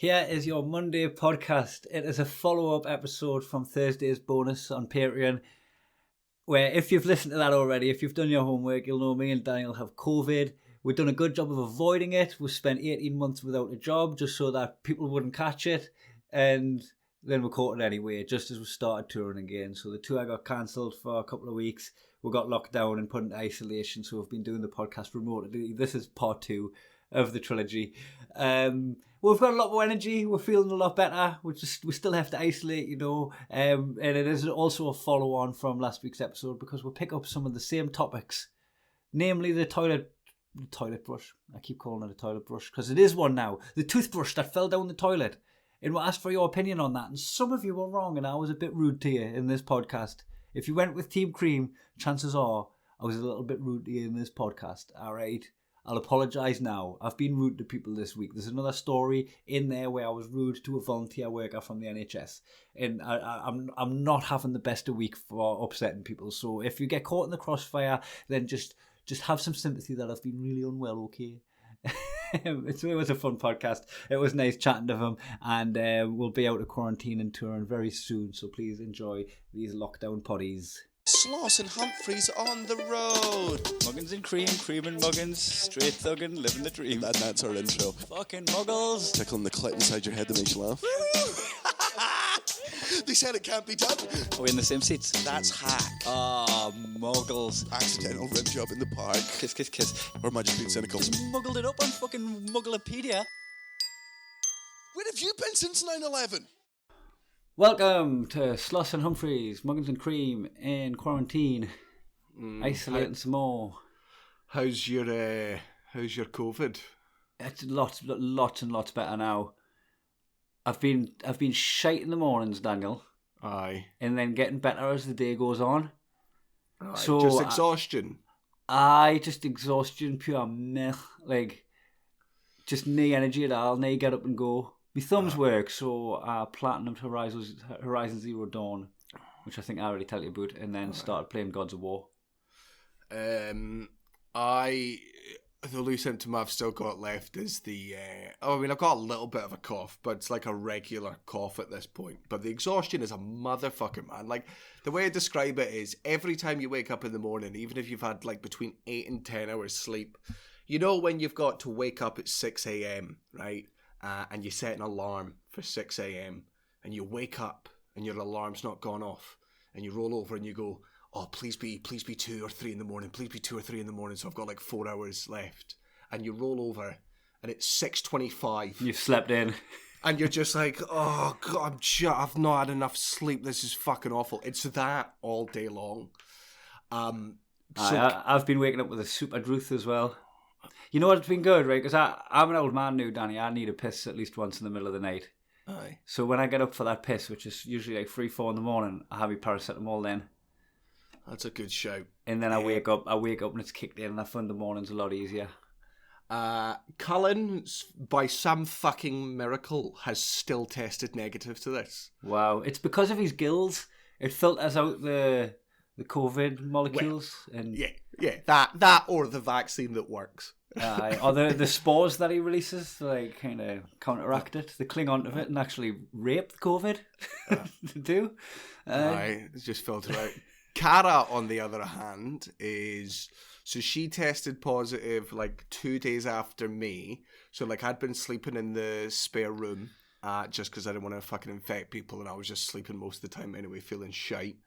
Here is your Monday podcast. It is a follow-up episode from Thursday's bonus on Patreon, where if you've listened to that already, if you've done your homework, you'll know me and Daniel have COVID. We've done a good job of avoiding it. We've spent 18 months without a job just so that people wouldn't catch it. And then we caught it anyway, just as we started touring again. So the tour got cancelled for a couple of weeks. We got locked down and put into isolation. So we've been doing the podcast remotely. This is part 2 of the trilogy. We've got a lot more energy. We're feeling a lot better. We still have to isolate, and it is also a follow-on from last week's episode because we'll pick up some of the same topics, namely the toilet brush. I keep calling it a toilet brush because it is one now. The toothbrush that fell down the toilet. And we'll ask for your opinion on that. And some of you were wrong, and I was a bit rude to you in this podcast. If you went with Team Cream, chances are I was a little bit rude to you in this podcast. All right. I'll apologise now. I've been rude to people this week. There's another story in there where I was rude to a volunteer worker from the NHS. And I'm not having the best of week for upsetting people. So if you get caught in the crossfire, then just have some sympathy that I've been really unwell, okay? It was a fun podcast. It was nice chatting to him, and we'll be out of quarantine and touring very soon, so please enjoy these lockdown poddies. Sloss and Humphreys on the road. Muggins and cream, cream and muggins, straight thuggin', living the dream. And that's our intro. Fucking muggles. Tickling the clit inside your head that makes you laugh. They said it can't be done. Are we in the same seats? That's hack. Ah, muggles. Accidental rim job in the park. Kiss, kiss, kiss. Or am I just being cynical? Just muggled it up on fucking Mugglepedia. Where have you been since 9/11? Welcome to Sloss and Humphreys, Muggins and Cream in quarantine. Isolating some more. How's your COVID? It's lots and lots better now. I've been shite in the mornings, Daniel. Aye. And then getting better as the day goes on. Aye. So just exhaustion. Just exhaustion, pure meh. Like, just no energy at all. No get up and go. My thumbs work, so I platinumed Horizon Zero Dawn, which I think I already tell you about, and then started playing Gods of War. The only symptom I've still got left is I've got a little bit of a cough, but it's like a regular cough at this point. But the exhaustion is a motherfucker, man. Like, the way I describe it is every time you wake up in the morning, even if you've had like between 8 and 10 hours sleep, you know when you've got to wake up at 6 a.m., right? And you set an alarm for 6 a.m. and you wake up and your alarm's not gone off and you roll over and you go, oh, please be 2 or 3 in the morning. Please be 2 or 3 in the morning. So I've got like 4 hours left. And you roll over and it's 6:25. You've slept in. And you're just like, oh, God, I've not had enough sleep. This is fucking awful. It's that all day long. I've been waking up with a super druth as well. You know what's been good, right? Because I'm an old man now, Danny. I need a piss at least once in the middle of the night. Aye. So when I get up for that piss, which is usually like 3-4 in the morning, I have my paracetamol then. That's a good shout. And then I wake up and it's kicked in, and I find the mornings a lot easier. Cullen, by some fucking miracle, has still tested negative to this. Wow. It's because of his gills. It filters out the COVID molecules. Well, and yeah, that or the vaccine that works. Or the spores that he releases, like, kind of counteract it. They cling onto it and actually rape the COVID. They do. It's just filtered out. Cara, on the other hand, so she tested positive like 2 days after me. So like I'd been sleeping in the spare room just because I didn't want to fucking infect people, and I was just sleeping most of the time anyway, feeling shite.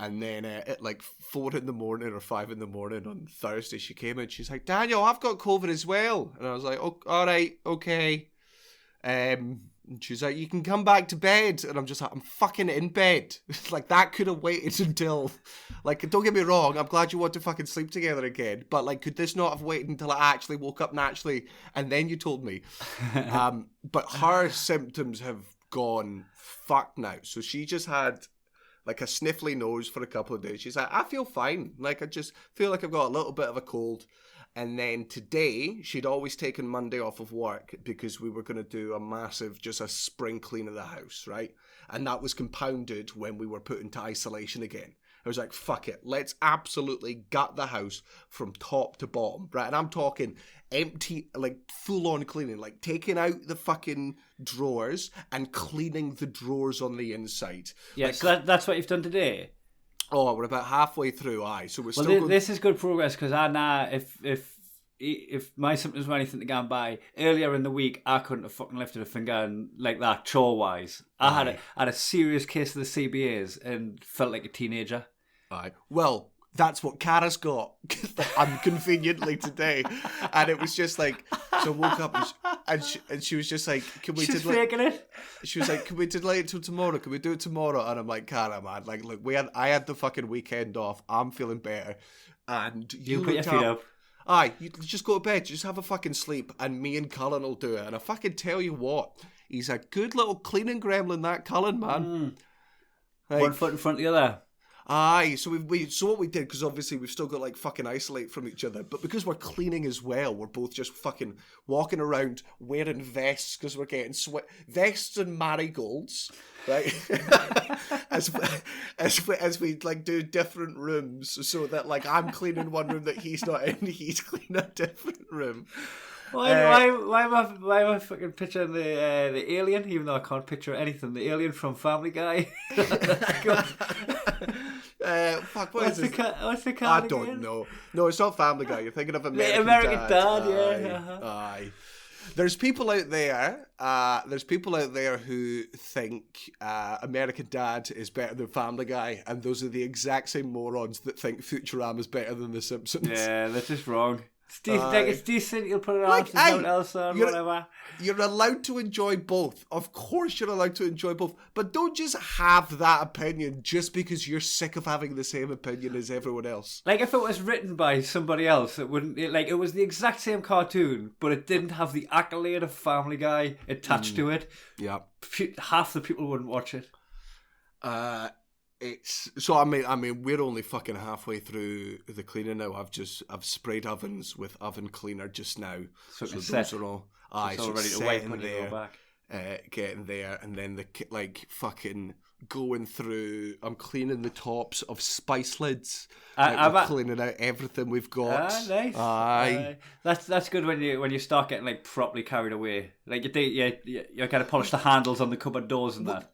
And then at like 4 in the morning or 5 in the morning on Thursday, she came in. She's like, Daniel, I've got COVID as well. And I was like, oh, all right, okay. And she's like, you can come back to bed. And I'm just like, I'm fucking in bed. Like, that could have waited until, like, don't get me wrong, I'm glad you want to fucking sleep together again. But, like, could this not have waited until I actually woke up naturally and then you told me? But her symptoms have gone fucked now. So she just had like a sniffly nose for a couple of days. She's like, I feel fine. Like, I just feel like I've got a little bit of a cold. And then today, she'd always taken Monday off of work because we were going to do a massive, just a spring clean of the house, right? And that was compounded when we were put into isolation again. I was like, fuck it, let's absolutely gut the house from top to bottom, right? And I'm talking empty, like full-on cleaning, like taking out the fucking drawers and cleaning the drawers on the inside. Yeah, like, so that's what you've done today? Oh, we're about halfway through, so we're Well, still going... this is good progress, because I know if my symptoms were anything to go by, earlier in the week, I couldn't have fucking lifted a finger and, like that, chore-wise. I had a serious case of the CBAs and felt like a teenager. Aye. Well, that's what Cara's got unconveniently today. And it was just like, so I woke up and she was just like, can we She's faking it. She was like, can we delay it till tomorrow? Can we do it tomorrow? And I'm like, Cara, man, like, look, I had the fucking weekend off. I'm feeling better. And you put your feet up. Aye, you just go to bed, just have a fucking sleep, and me and Cullen will do it. And I fucking tell you what, he's a good little cleaning gremlin, that Cullen, man. Like, one foot in front of the other. Aye, so so what we did, because obviously we've still got like fucking isolate from each other, but because we're cleaning as well, we're both just fucking walking around wearing vests because we're getting vests and marigolds, right? as we like do different rooms, so that like I'm cleaning one room that he's not in, he's cleaning a different room. Why am I fucking picturing the alien, even though I can't picture anything? The alien from Family Guy. Fuck, what's the car? I don't know. No, it's not Family Guy. You're thinking of American Dad. Aye, Yeah. Uh-huh. Aye. There's people out there. Who think American Dad is better than Family Guy, and those are the exact same morons that think Futurama is better than The Simpsons. Yeah, that's just wrong. It's decent. You'll put it on. Like, There's no one else on. Whatever. You're allowed to enjoy both. Of course, you're allowed to enjoy both. But don't just have that opinion just because you're sick of having the same opinion as everyone else. Like if it was written by somebody else, it wouldn't. It was the exact same cartoon, but it didn't have the accolade of Family Guy attached to it. Yeah, half the people wouldn't watch it. It's so. I mean, we're only fucking halfway through the cleaning now. I've sprayed ovens with oven cleaner just now, so those are all. It's all ready to wipe when you go back. Getting there, and then like fucking going through. I'm cleaning the tops of spice lids. We're cleaning out everything we've got. Nice. Aye. That's good when you start getting like properly carried away. Like you kind of polish the handles on the cupboard doors and that.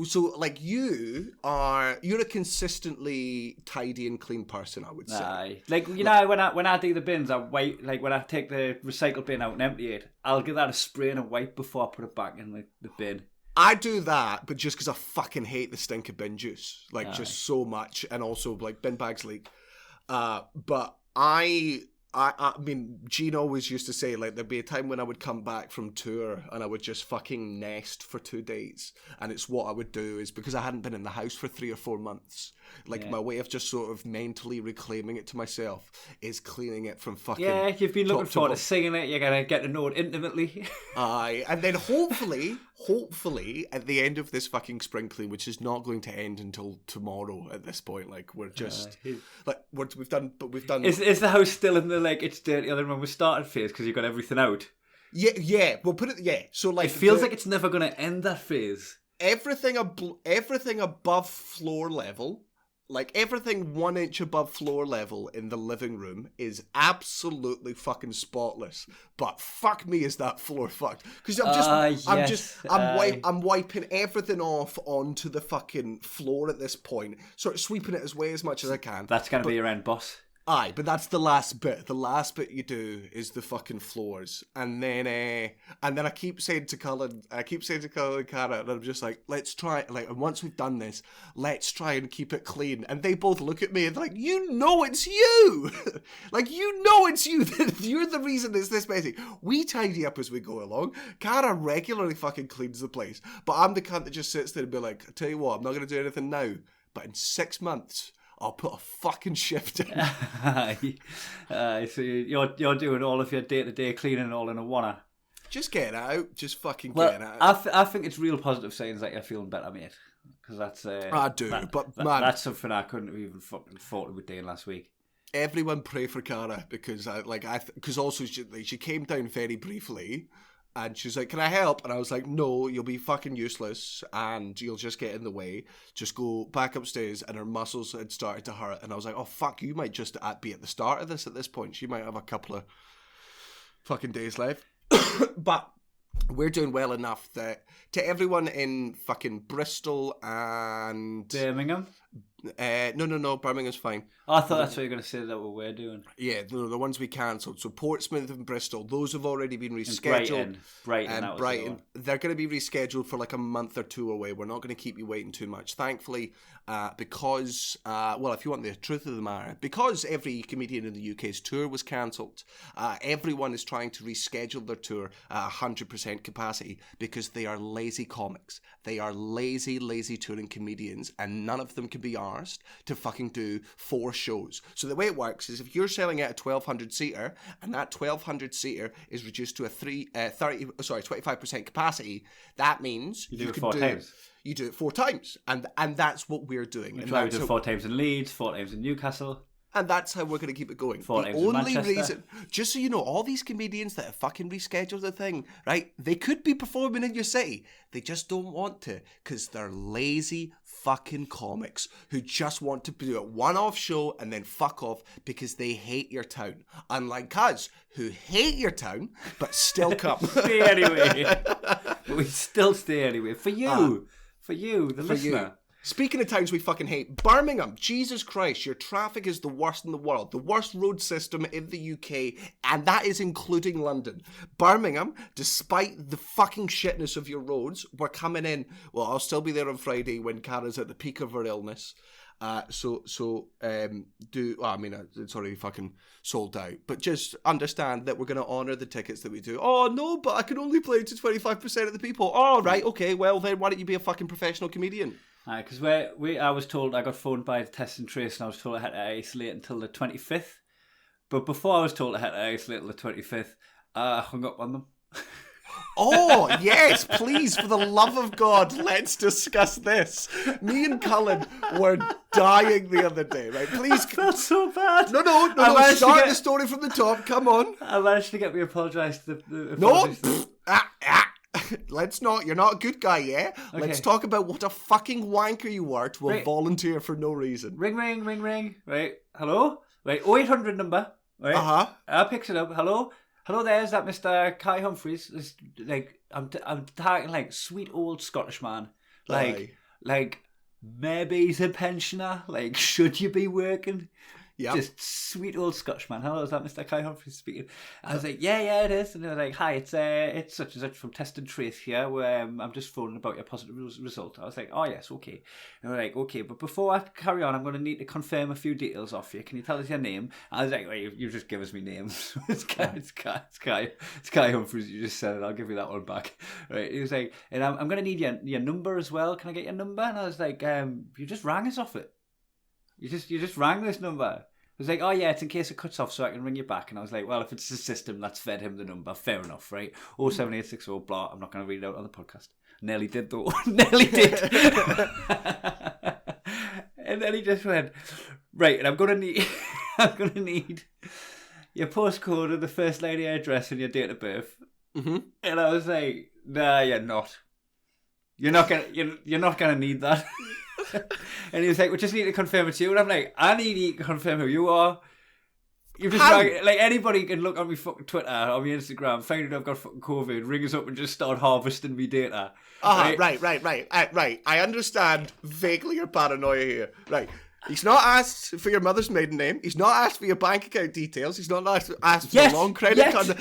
So like you're a consistently tidy and clean person, I would say. Aye. Like know when I do the bins, I wipe. Like when I take the recycle bin out and empty it, I'll give that a spray and a wipe before I put it back in the bin. I do that, but just because I fucking hate the stink of bin juice, like just so much, and also like bin bags leak. But I mean, Gene always used to say like there'd be a time when I would come back from tour and I would just fucking nest for 2 days, and it's what I would do is because I hadn't been in the house for 3 or 4 months. Like my way of just sort of mentally reclaiming it to myself is cleaning it from fucking. Yeah, you've been looking forward to seeing it. You're gonna get to know it intimately. Aye, and then hopefully at the end of this fucking spring clean, which is not going to end until tomorrow at this point, like we're just we've done. Is the house still in the like it's dirtier than when we started phase because you've got everything out? Yeah. We'll put it. Yeah, so like it feels like it's never going to end that phase. Everything above floor level. Like, everything 1 inch above floor level in the living room is absolutely fucking spotless. But fuck me, is that floor fucked? Because I'm wiping everything off onto the fucking floor at this point. Sort of sweeping it away as much as I can. That's going to be your end, boss. Aye, but that's the last bit. The last bit you do is the fucking floors, and then I keep saying to Cullen, and Cara, and I'm just like, let's try, like, and once we've done this, let's try and keep it clean. And they both look at me and they're like, you know it's you, like you know it's you. You're the reason it's this messy. We tidy up as we go along. Cara regularly fucking cleans the place, but I'm the cunt that just sits there and be like, I tell you what, I'm not gonna do anything now, but in 6 months. I'll put a fucking shift in. So you're doing all of your day-to-day cleaning all in a wanna. Just get it out. Just fucking get it out. I think it's real positive signs that you're feeling better, mate. Because that's... I do, but man... That's something I couldn't have even fucking thought with doing last week. Everyone pray for Cara, because also she came down very briefly, And she's like, can I help? And I was like, no, you'll be fucking useless and you'll just get in the way. Just go back upstairs. And her muscles had started to hurt. And I was like, oh, fuck, you might just be at the start of this at this point. She might have a couple of fucking days left. But we're doing well enough that to everyone in fucking Bristol and... Birmingham? No, Birmingham's fine. Oh, I thought that's what you were going to say that what we're doing. Yeah, the ones we cancelled. So Portsmouth and Bristol, those have already been rescheduled. Brighton. They're going to be rescheduled for like a month or two away. We're not going to keep you waiting too much. Thankfully, because, if you want the truth of the matter, because every comedian in the UK's tour was cancelled, everyone is trying to reschedule their tour at 100% capacity because they are lazy comics. They are lazy touring comedians, and none of them can be arsed to fucking do 4 shows. So the way it works is if you're selling out a 1,200 seater and that 1,200 seater is reduced to a 25% capacity, that means you do it 4 times. You do it 4 times, and that's what we're doing. We try to do 4 times in Leeds, 4 times in Newcastle. And that's how we're going to keep it going. 4 the times in only Manchester. reason, just so you know, all these comedians that have fucking rescheduled the thing, right? They could be performing in your city. They just don't want to because they're lazy fucking comics who just want to do a one-off show and then fuck off because they hate your town. Unlike us, who hate your town but still come. Stay anyway. But we still stay anyway. For you, the listener. You. Speaking of towns we fucking hate, Birmingham, Jesus Christ, your traffic is the worst in the world. The worst road system in the UK, and that is including London. Birmingham, despite the fucking shitness of your roads, we're coming in. Well, I'll still be there on Friday when Cara's at the peak of her illness. It's already fucking sold out. But just understand that we're going to honour the tickets that we do. Oh, no, but I can only play to 25% of the people. Oh, right, okay, well then why don't you be a fucking professional comedian? Because I was told, I got phoned by Test and Trace and I was told I had to isolate until the 25th. But before I was told I had to isolate until the 25th, I hung up on them. Oh, yes, please, for the love of God, let's discuss this. Me and Cullen were dying the other day, right? Please. I felt so bad. No, start the story from the top, come on. I managed to get me apologise to the... No, let's not. You're not a good guy, yeah? Okay. Let's talk about what a fucking wanker you were to volunteer for no reason. Ring. Right, hello? Right, 0800 number. Right. Uh-huh. I picks it up. Hello, there. Is that Mr. Kai Humphries? It's, like I'm talking like sweet old Scottish man. Like maybe he's a pensioner. Like, should you be working? Yeah. Just sweet old Scottish man. Hello, is that Mr. Kai Humphries speaking? I was like, yeah, it is. And they were like, hi, it's such and such from Test and Trace here. Where I'm just phoning about your positive result. I was like, oh yes, okay. And they were like, okay, but before I carry on, I'm going to need to confirm a few details off you. Can you tell us your name? I was like, well, you just give us me names. It's Kai Humphries. You just said it. I'll give you that one back. Right? He was like, and I'm going to need your number as well. Can I get your number? And I was like, you just rang us off it. You just rang this number. I was like, oh yeah, it's in case it cuts off so I can ring you back. And I was like, well, if it's the system that's fed him the number, fair enough, right? 07860 blah. I'm not going to read it out on the podcast. Nearly did though. Nearly did. And then he just went, right, and I'm gonna need your postcode and the first line of your address and your date of birth. Mm-hmm. And I was like, nah, you're not. You're not gonna need that. And he was like, we just need to confirm it to you. And I'm like, I need you to confirm who you are. You just like anybody can look on my fucking Twitter or my Instagram, find out I've got fucking COVID, ring us up and just start harvesting me data. Right. I understand vaguely your paranoia here. Right. He's not asked for your mother's maiden name. He's not asked for your bank account details. He's not asked for a long credit card.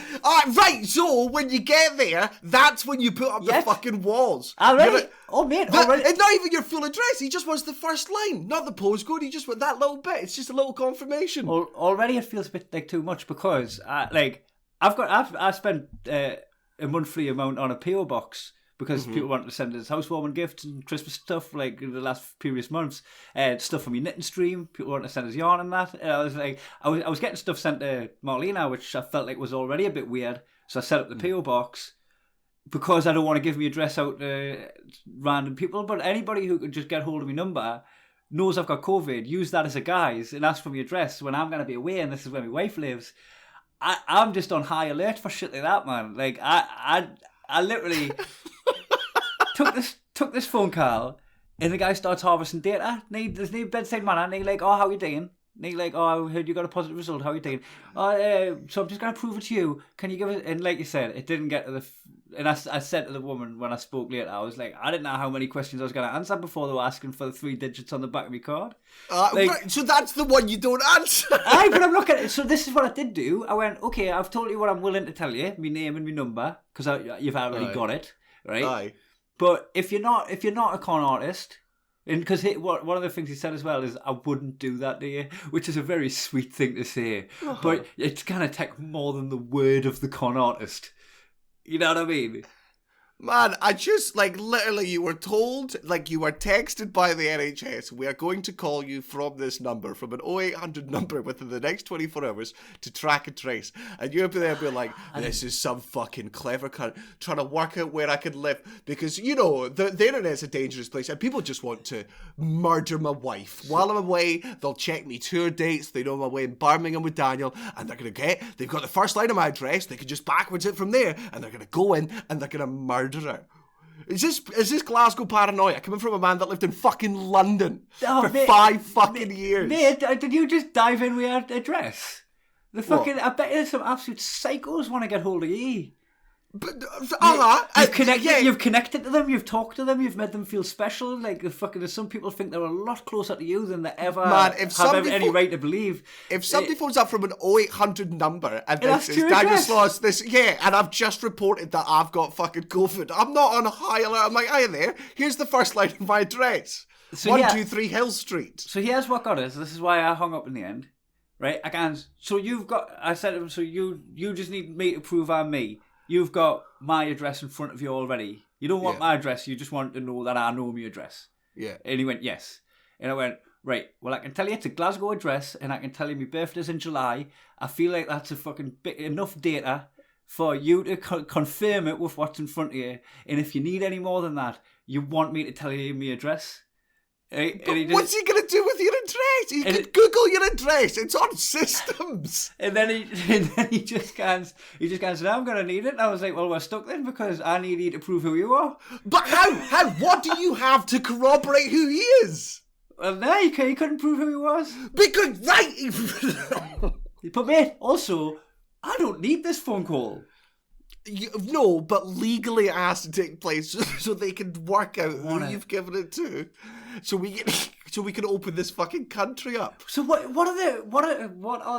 Right, so when you get there, that's when you put up the fucking walls. Already? Mate, already. It's not even your full address. He just wants the first line, not the postcode. He just wants that little bit. It's just a little confirmation. Already it feels a bit like too much because, I've spent a monthly amount on a PO box. Because people want to send us housewarming gifts and Christmas stuff, like in the last previous months. Stuff from your knitting stream. People want to send us yarn and that. And I was like, I was getting stuff sent to Marlena, which I felt like was already a bit weird. So I set up the PO box because I don't want to give my address out to random people. But anybody who could just get hold of my number knows I've got COVID. Use that as a guise and ask for my address when I'm going to be away and this is where my wife lives. I'm just on high alert for shit like that, man. Like I literally took this phone call, and the guy starts harvesting data. There's no bedside manner, and he like, oh, how you doing? And he like, oh, I heard you got a positive result. How you doing? So I'm just gonna prove it to you. Can you give it? And like you said, it didn't get to the. And I said to the woman when I spoke later, I was like, I didn't know how many questions I was going to answer before they were asking for the 3 digits on the back of my card. Right, so that's the one you don't answer. Aye, but I'm not going to. So this is what I did do. I went, okay, I've told you what I'm willing to tell you, my name and my number, because you've already got it, right? Aye. But if you're not a con artist, and because one of the things he said as well is, I wouldn't do that to you, which is a very sweet thing to say. Uh-huh. But it's going to take more than the word of the con artist. You know what I mean? Man, I just, like, literally, you were told, like, you were texted by the NHS, we are going to call you from this number, from an 0800 number within the next 24 hours to track and trace. And you'll be there being like, this is some fucking clever cunt trying to work out where I can live. Because, you know, the internet's a dangerous place, and people just want to murder my wife. While I'm away, they'll check me tour dates, they know I'm away in Birmingham with Daniel, and they're going to they've got the first line of my address, they can just backwards it from there, and they're going to go in, and they're going to murder her. Is this Glasgow paranoia coming from a man that lived in fucking London for 5 fucking years? Mate, did you just dive in with our address? The fucking, what? I bet there's some absolute psychos want to get hold of you. But, you've connected to them, you've talked to them, you've made them feel special. Like some people think they're a lot closer to you than they ever have any right to believe. If somebody phones up from an 0800 number and this is Daniel Sloss, and I've just reported that I've got fucking COVID, I'm not on high alert. I'm like, hi there, here's the first line of my address. So 123 Hill Street. So here's what got us. This is why I hung up in the end. Right? I said to him, so you just need me to prove I'm me. You've got my address in front of you already. You don't want my address, you just want to know that I know my address. Yeah. And he went, yes. And I went, right, well, I can tell you it's a Glasgow address, and I can tell you my birthday's in July. I feel like that's a fucking enough data for you to confirm it with what's in front of you. And if you need any more than that, you want me to tell you my address. What's he going to do with your address? He can Google your address. It's on systems. And then he just goes, no, I'm going to need it. And I was like, well, we're stuck then because I need you to prove who you are. But how? What do you have to corroborate who he is? Well, no, he couldn't prove who he was. Because, right. But mate, also, I don't need this phone call. No, but legally it has to take place so they can work out who you've given it to, so we can open this fucking country up. So what are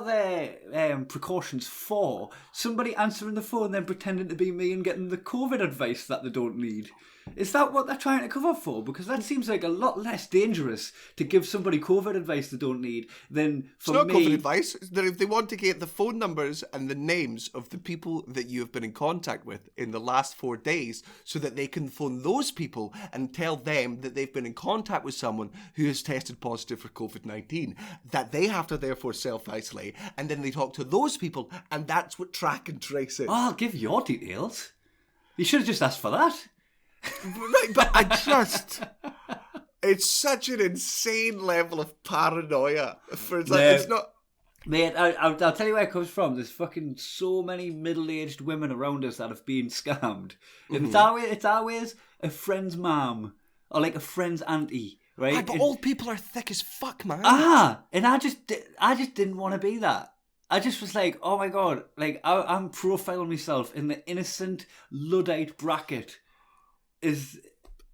the precautions for? Somebody answering the phone then pretending to be me and getting the COVID advice that they don't need. Is that what they're trying to cover for? Because that seems like a lot less dangerous to give somebody COVID advice they don't need than for me. It's not COVID advice. If they want to get the phone numbers and the names of the people that you have been in contact with in the last 4 days so that they can phone those people and tell them that they've been in contact with someone who has tested positive for COVID-19, that they have to therefore self-isolate, and then they talk to those people, and that's what track and trace is. Oh, I'll give your details. You should have just asked for that. Right, but it's such an insane level of paranoia. It's not. Mate, I'll tell you where it comes from. There's fucking so many middle-aged women around us that have been scammed. And it's always a friend's mum or like a friend's auntie, right? Aye, but old people are thick as fuck, man. And I just didn't want to be that. I just was like, oh my god, like I'm profiling myself in the innocent Luddite bracket.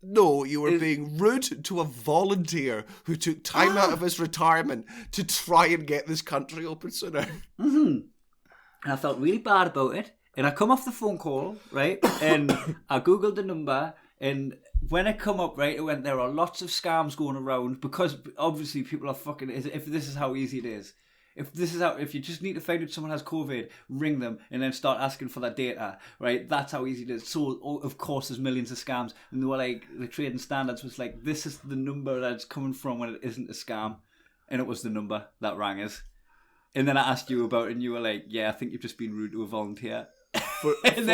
No, you were being rude to a volunteer who took time out of his retirement to try and get this country open sooner. Mm-hmm. And I felt really bad about it. And I come off the phone call, right? And I Googled the number. And when it come up, right, it went, there are lots of scams going around because obviously people are fucking, if this is how easy it is. If you just need to find out someone has COVID, ring them and then start asking for that data, right? That's how easy it is. So, of course, there's millions of scams. And they were like, the trading standards was like, this is the number that it's coming from when it isn't a scam. And it was the number that rang us. And then I asked you about it and you were like, yeah, I think you've just been rude to a volunteer. And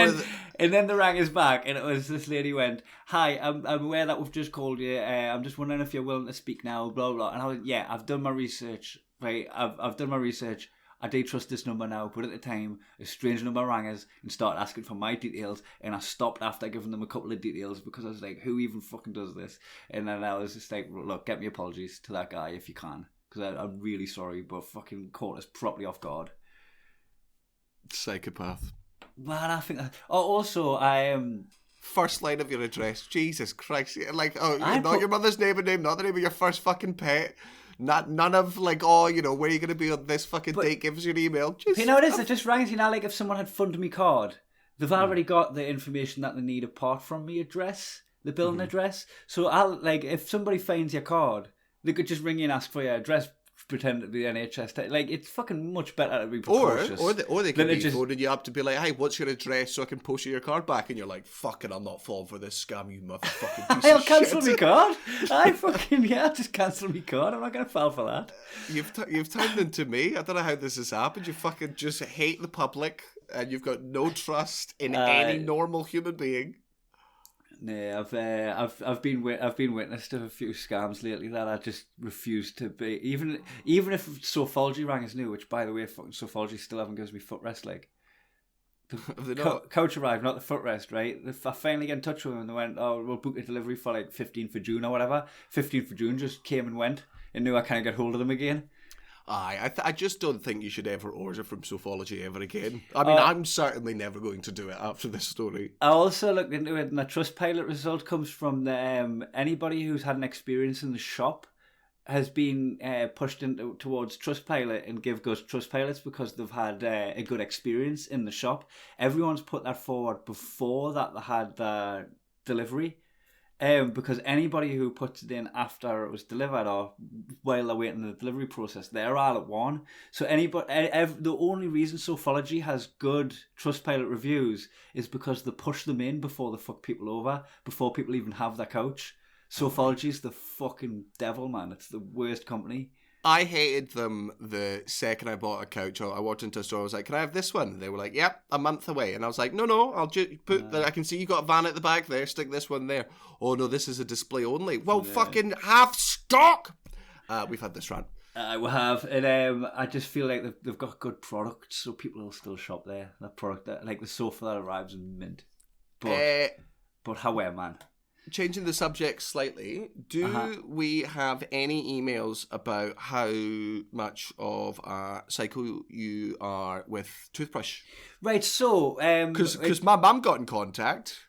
then the rang us back and it was this lady went, hi, I'm aware that we've just called you. I'm just wondering if you're willing to speak now, blah, blah. And I was like, yeah, I've done my research. Right, I've done my research. I do trust this number now, but at the time, a strange number rang us and started asking for my details, and I stopped after giving them a couple of details because I was like, who even fucking does this? And then I was just like, look, get me apologies to that guy if you can, because I'm really sorry, but fucking caught us properly off guard. Psychopath. Man, I think that... Oh, also, I First line of your address. Jesus Christ. Like, oh, I not put- your mother's name, not the name of your first fucking pet. None of, like, oh, you know, where are you going to be on this fucking date? Give us your email. Just, You know what it is? It just rings, you know, like if someone had funded me card, they've already got the information that they need apart from me address, the building address. So like, if somebody finds your card, they could just ring you and ask for your address, pretend to be NHS. Like, it's fucking much better to be precautious. Or they could than be just- phoning you up to be like, hey, what's your address so I can post you your card back? And you're like, fucking, I'm not falling for this scam, you motherfucking piece I'll of cancel shit. me card. Just cancel me card. I'm not going to fall for that. You've turned into me. I don't know how this has happened. You fucking just hate the public and you've got no trust in any normal human being. No, I've been witness to a few scams lately that I just refuse to be. Even if Sofology rang us new, which by the way, fucking Sofology still haven't given me footrest. Like, Have they not? coach arrived, not the footrest, right? I finally get in touch with them and they went, "Oh, we'll book a delivery for like 15th of June or whatever." 15th of June just came and went, and knew I can't get hold of them again. I just don't think you should ever order from Sofology ever again. I mean, I'm certainly never going to do it after this story. I also looked into it, and the Trustpilot result comes from anybody who's had an experience in the shop has been pushed towards Trustpilot and give good Trustpilots because they've had a good experience in the shop. Everyone's put that forward before that they had the delivery. Because anybody who puts it in after it was delivered or while they're waiting the delivery process, they're all at one. So the only reason Sofology has good Trustpilot reviews is because they push them in before they fuck people over, before people even have their couch. Sofology's the fucking devil, man. It's the worst company. I hated them the second I bought a couch. I walked into a store, I was like, can I have this one? They were like, yep, a month away. And I was like, no, I'll just put I can see you got a van at the back there, stick this one there. Oh no, this is a display only. Well, fucking have stock! We've had this rant. We have, and I just feel like they've got good products, so people will still shop there. That product, like the sofa that arrives in mint. But however, man. Changing the subject slightly, do we have any emails about how much of a psycho you are with toothbrush? Right, so... Because my mum got in contact.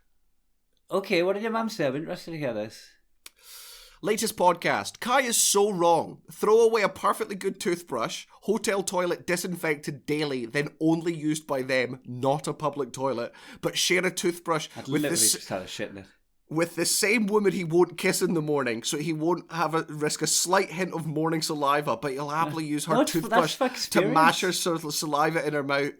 Okay, what did your mum say? I'm interested to hear this. Latest podcast. Kai is so wrong. Throw away a perfectly good toothbrush, hotel toilet disinfected daily, then only used by them, not a public toilet, but share a toothbrush I'd with literally this... just had a shit in it. With the same woman he won't kiss in the morning, so he won't have a risk a slight hint of morning saliva, but he'll happily use her toothbrush to mash her saliva in her mouth.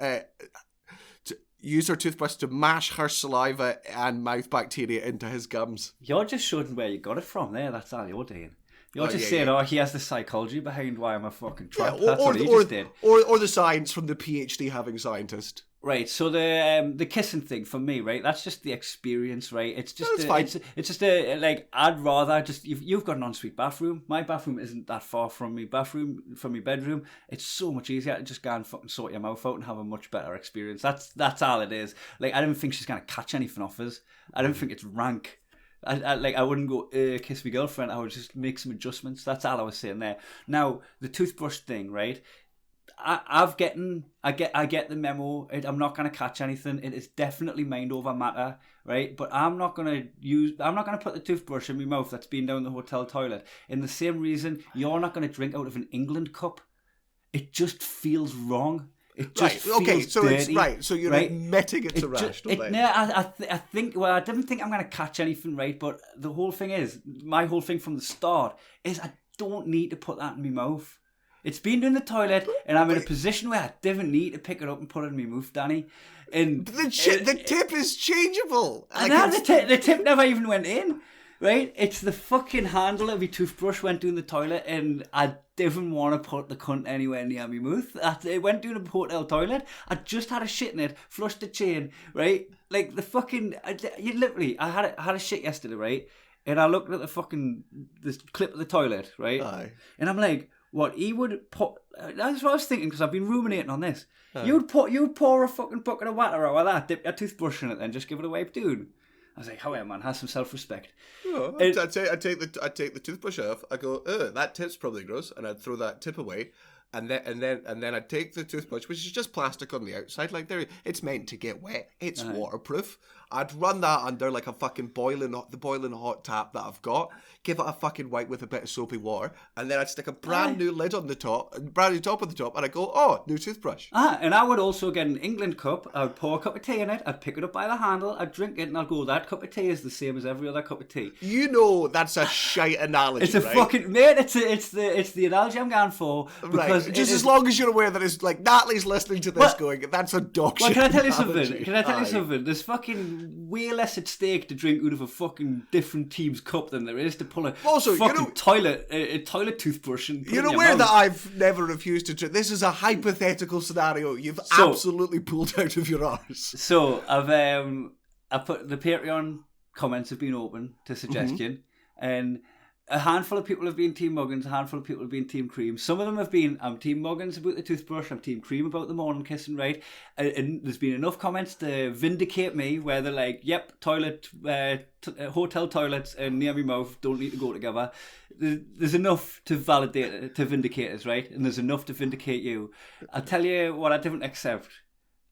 Use her toothbrush to mash her saliva and mouth bacteria into his gums. You're just showing where you got it from there. That's all you're doing. You're just saying, oh, he has the psychology behind why I'm a fucking tramp. That's what he just did. Or the science from the PhD having scientist. Right, so the kissing thing for me, right? That's just the experience, right? It's just it's just a like I'd rather just you've got an ensuite bathroom. My bathroom isn't that far from my bedroom. It's so much easier to just go and fucking sort your mouth out and have a much better experience. That's all it is. Like I don't think she's gonna catch any from us. I don't think it's rank. I wouldn't go kiss my girlfriend. I would just make some adjustments. That's all I was saying there. Now the toothbrush thing, right? I get the memo. I'm not going to catch anything. It is definitely mind over matter, right? But I'm not going to put the toothbrush in my mouth that's been down the hotel toilet. In the same reason, you're not going to drink out of an England cup. It just feels wrong. It just feels so dirty, it's right. So you're admitting it's a rash, don't they? No, I think. Well, I didn't think I'm going to catch anything, right? But the whole thing is, my whole thing from the start is I don't need to put that in my mouth. It's been in the toilet, and I'm in a position where I didn't need to pick it up and put it in my mouth, Danny. And the tip is changeable. The tip never even went in, right? It's the fucking handle of my toothbrush went down the toilet, and I didn't want to put the cunt anywhere near my mouth. It went down the hotel toilet. I just had a shit in it, flushed the chain, right? Like the fucking, I had a shit yesterday, right? And I looked at the clip of the toilet, right? Aye. And I'm like, what he would put. That's what I was thinking because I've been ruminating on this. You'd pour a fucking bucket of water out of that, dip your toothbrush in it, and just give it a wipe, dude. I was like, however, man, have some self-respect. Oh, I'd take the toothbrush off. I go, that tip's probably gross, and I'd throw that tip away. And then I'd take the toothbrush, which is just plastic on the outside, like it's meant to get wet. It's waterproof. I'd run that under like a fucking boiling hot tap that I've got. Give it a fucking wipe with a bit of soapy water, and then I'd stick a brand new lid on the top, brand new top on the top, and I'd go, oh, new toothbrush. And I would also get an England cup. I'd pour a cup of tea in it. I'd pick it up by the handle. I'd drink it, and I'd go, that cup of tea is the same as every other cup of tea. You know that's a shite analogy. It's a right? fucking mate. It's the analogy I'm going for because right. Just as long as you're aware that it's like Natalie's listening to this, going, that's a dog shit. Well, can I tell you analogy. something? Can I tell you something? There's fucking way less at stake to drink out of a fucking different team's cup than there is to pull a fucking toilet toothbrush and put you're it in your aware mouth. that I've never refused to drink. This is a hypothetical scenario you've absolutely pulled out of your arse. So I put the Patreon comments have been open to suggestion, and a handful of people have been Team Muggins, a handful of people have been Team Cream. Some of them have been, I'm Team Muggins about the toothbrush, I'm Team Cream about the morning kissing, right? And there's been enough comments to vindicate me where they're like, yep, hotel toilets and near my mouth don't need to go together. There's enough to validate, to vindicate us, right? And there's enough to vindicate you. I'll tell you what I didn't accept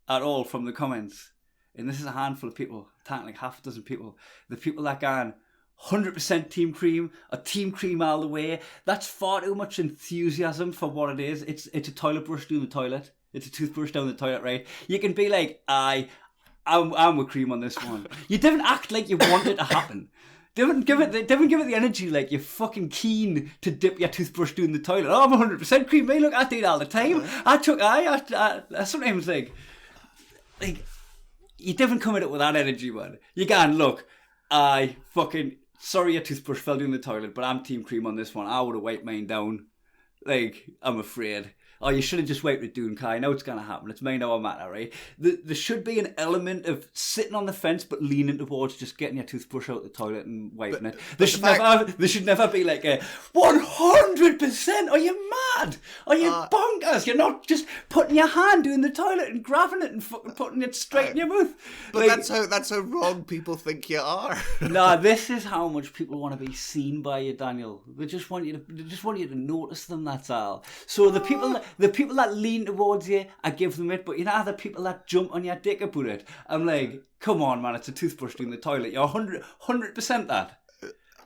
at all from the comments. And this is a handful of people, like half a dozen people. The people that gone 100% Team Cream, a Team Cream all the way. That's far too much enthusiasm for what it is. It's a toilet brush down the toilet. It's a toothbrush down the toilet, right? You can be like, I'm with Cream on this one. You didn't act like you want it to happen. Didn't give it the energy like you're fucking keen to dip your toothbrush down the toilet. Oh, I'm 100% Cream, mate. Look, I do it all the time. I sometimes like you didn't come at it with that energy, man. You can look. Sorry your toothbrush fell down the toilet, but I'm Team Cream on this one. I would have wiped mine down. Like, I'm afraid. Oh, you should have just wiped it down, Kai. I know it's going to happen. It's mine now a matter, right? There should be an element of sitting on the fence but leaning towards just getting your toothbrush out the toilet and wiping it. There should never be like a 100%. Are you mad? Are you bonkers? You're not just putting your hand in the toilet and grabbing it and fucking putting it straight in your mouth. But like, that's how wrong people think you are. Nah, this is how much people want to be seen by you, Daniel. They just want you to notice them. That's all. So the people that lean towards you, I give them it. But you know the people that jump on your dick about it. I'm like, come on, man, it's a toothbrush down the toilet. You're 100% that.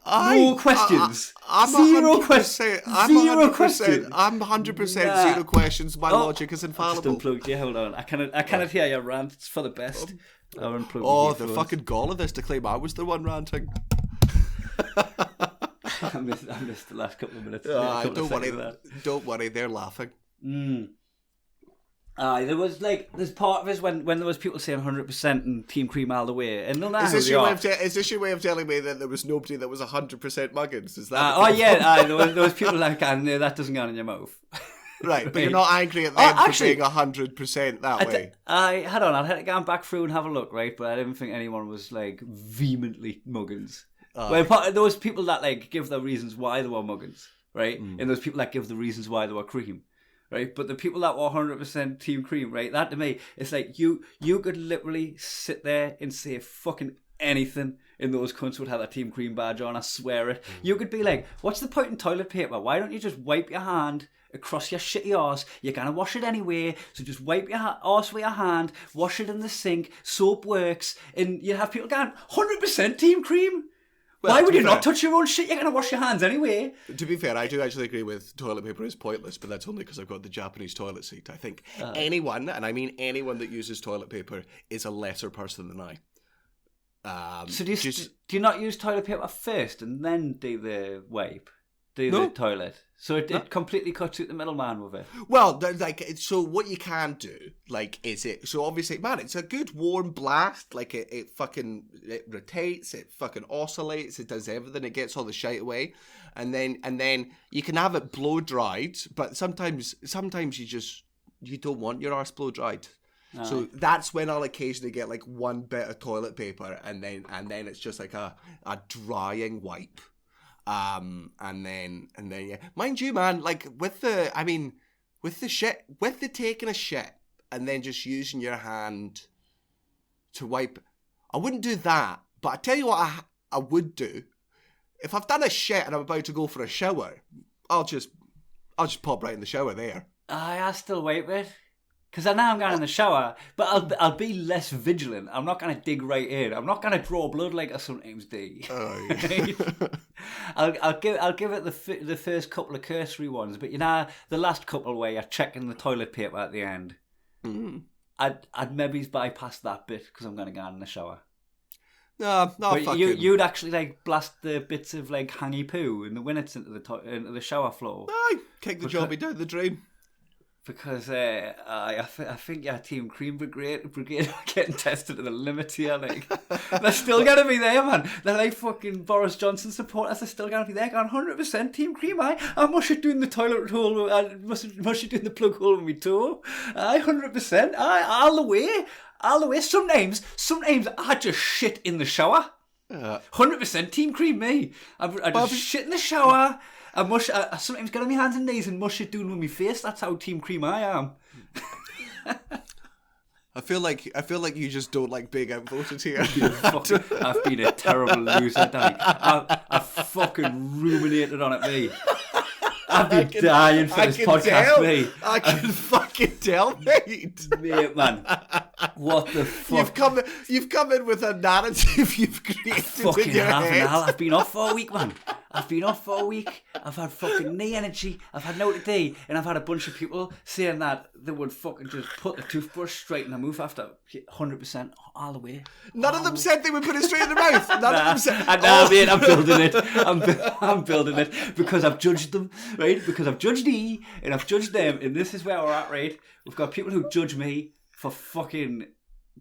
No questions. I'm zero 100%, questions. I'm Zero 100%, questions. I'm 100% zero questions. My logic is infallible. Just unplugged you. Hold on. I cannot hear your rant. It's for the best. I'll unplug Oh, the fucking gall of this to claim I was the one ranting. I missed the last couple of minutes. Don't worry, they're laughing. There's part of us when there was people saying 100% and Team Cream all the way. And is this your way of telling me that there was nobody that was 100% Muggins? Is that? There was people like, no, that doesn't go in your mouth. Right, but you're not angry at them for saying 100% that way. Hold on, I'll have to go back through and have a look, right? But I didn't think anyone was like vehemently Muggins. There was people that like give the reasons why they were Muggins, right? And there's people that give the reasons why they were Cream, right? But the people that were 100% Team Cream, right? That to me, it's like you could literally sit there and say fucking anything and those cunts would have a Team Cream badge on, I swear it. You could be like, what's the point in toilet paper? Why don't you just wipe your hand across your shitty arse? You're going to wash it anyway, so just wipe your arse with your hand, wash it in the sink, soap works, and you have people going, 100% Team Cream? Well, why would you not touch your own shit? You're going to wash your hands anyway. To be fair, I do actually agree with toilet paper is pointless, but that's only because I've got the Japanese toilet seat. I think anyone, and I mean anyone that uses toilet paper, is a lesser person than I. So do you not use toilet paper first and then do the wipe? The toilet. So it completely cuts out the middleman with it. Well, so what you can do, so obviously, man, it's a good warm blast. Like it rotates, it fucking oscillates, it does everything, it gets all the shite away, and then you can have it blow dried. But sometimes you don't want your arse blow dried. So that's when I'll occasionally get like one bit of toilet paper, and then it's just like a drying wipe. And then yeah, mind you, man, like with the taking a shit and then just using your hand to wipe. I wouldn't do that, but I tell you what I would do. If I've done a shit and I'm about to go for a shower, I'll just pop right in the shower there. I still wipe it. Because I know I'm going in the shower, but I'll be less vigilant. I'm not going to dig right in. I'm not going to draw blood like I sometimes do. Oh, yeah. I'll give it the first couple of cursory ones, but the last couple where you're checking the toilet paper at the end, I'd maybe bypass that bit because I'm going to go in the shower. No, but fucking... you'd actually like blast the bits of like hangy poo and the winnets into the shower floor. Aye, kick the jobby down the drain. Because I think your Team Cream Brigade are getting tested to the limit here. Like, they're still going to be there, man. They're like fucking Boris Johnson supporters. They're still going to be there going 100% Team Cream. I must have doing the toilet hole. I must have doing the plug hole with my toe. 100%. All the way. All the way. Sometimes I just shit in the shower. 100% Team Cream, me. I just shit in the shower. I sometimes get on my hands and knees and mush it down with my face. That's how Team Cream I am. I feel like you just don't like being outvoted here. I've been a terrible loser, Danny. I've fucking ruminated on it, me. I've been dying for this podcast, mate. I can fucking tell, mate. Mate, man. What the fuck? You've come in with a narrative you've created in your head. I've been off for a week, man. I've had fucking knee energy. I've had no today. And I've had a bunch of people saying that they would fucking just put the toothbrush straight in their mouth after 100% all the way. None of them said they would put it straight in their mouth. None of them said... Mate, I'm building it. I'm building it because I've judged them, right? Because I've judged E and I've judged them. And this is where we're at, right? We've got people who judge me for fucking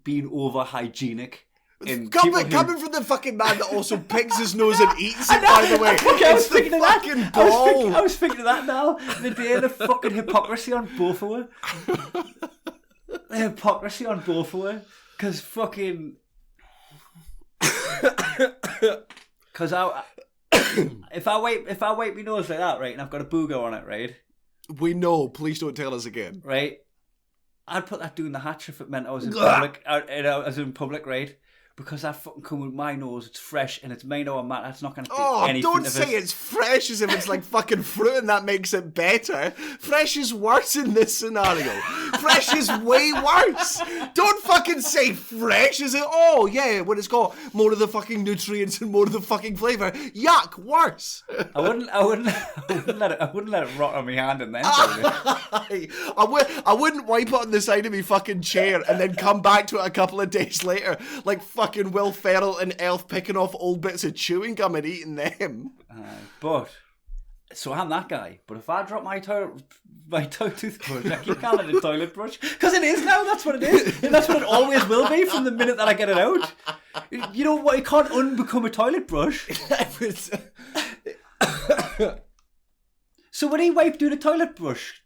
being over-hygienic. Coming from the fucking man that also picks his nose and eats it, by the way. I was thinking of that. Ball. I was thinking of that now. The day of the fucking hypocrisy on both of us. The hypocrisy on both of us. Because fucking... Because if I wipe my nose like that, right, and I've got a booger on it, right? We know. Please don't tell us again. Right? I'd put that down the hatch if it meant I was in public. Right? Because I fucking come with my nose, it's fresh and it's made over matter. It's not going to take anything. Don't say it's fresh as if it's like fucking fruit and that makes it better. Fresh is worse in this scenario. Fresh is way worse. Don't fucking say fresh as it. Oh yeah, when it's got more of the fucking nutrients and more of the fucking flavour. Yuck, worse. I wouldn't let it rot on my hand and then. I wouldn't wipe it on the side of my fucking chair and then come back to it a couple of days later like fucking Will Ferrell and Elf picking off old bits of chewing gum and eating them. So I'm that guy. But if I drop my toothbrush, I keep calling it a toilet brush. Because it is now, that's what it is. And that's what it always will be from the minute that I get it out. You know what, it can't unbecome a toilet brush. So when he wiped down a toilet brush,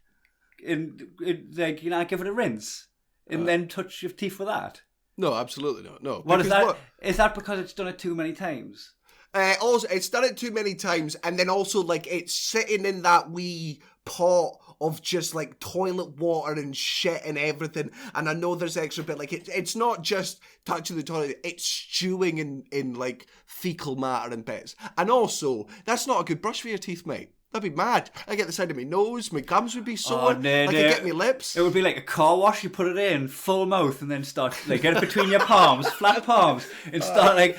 and like, give it a rinse, and then touch your teeth with that? No, absolutely not. No. What is that? Is that because it's done it too many times? Also, it's done it too many times, and then also like it's sitting in that wee pot of just like toilet water and shit and everything. And I know there's extra bit like it's not just touching the toilet; it's stewing in like fecal matter and bits. And also, that's not a good brush for your teeth, mate. That'd be mad. I get the side of my nose, my gums would be sore. I could get my lips. It would be like a car wash. You put it in full mouth and then start like get it between your palms, flat palms, and start like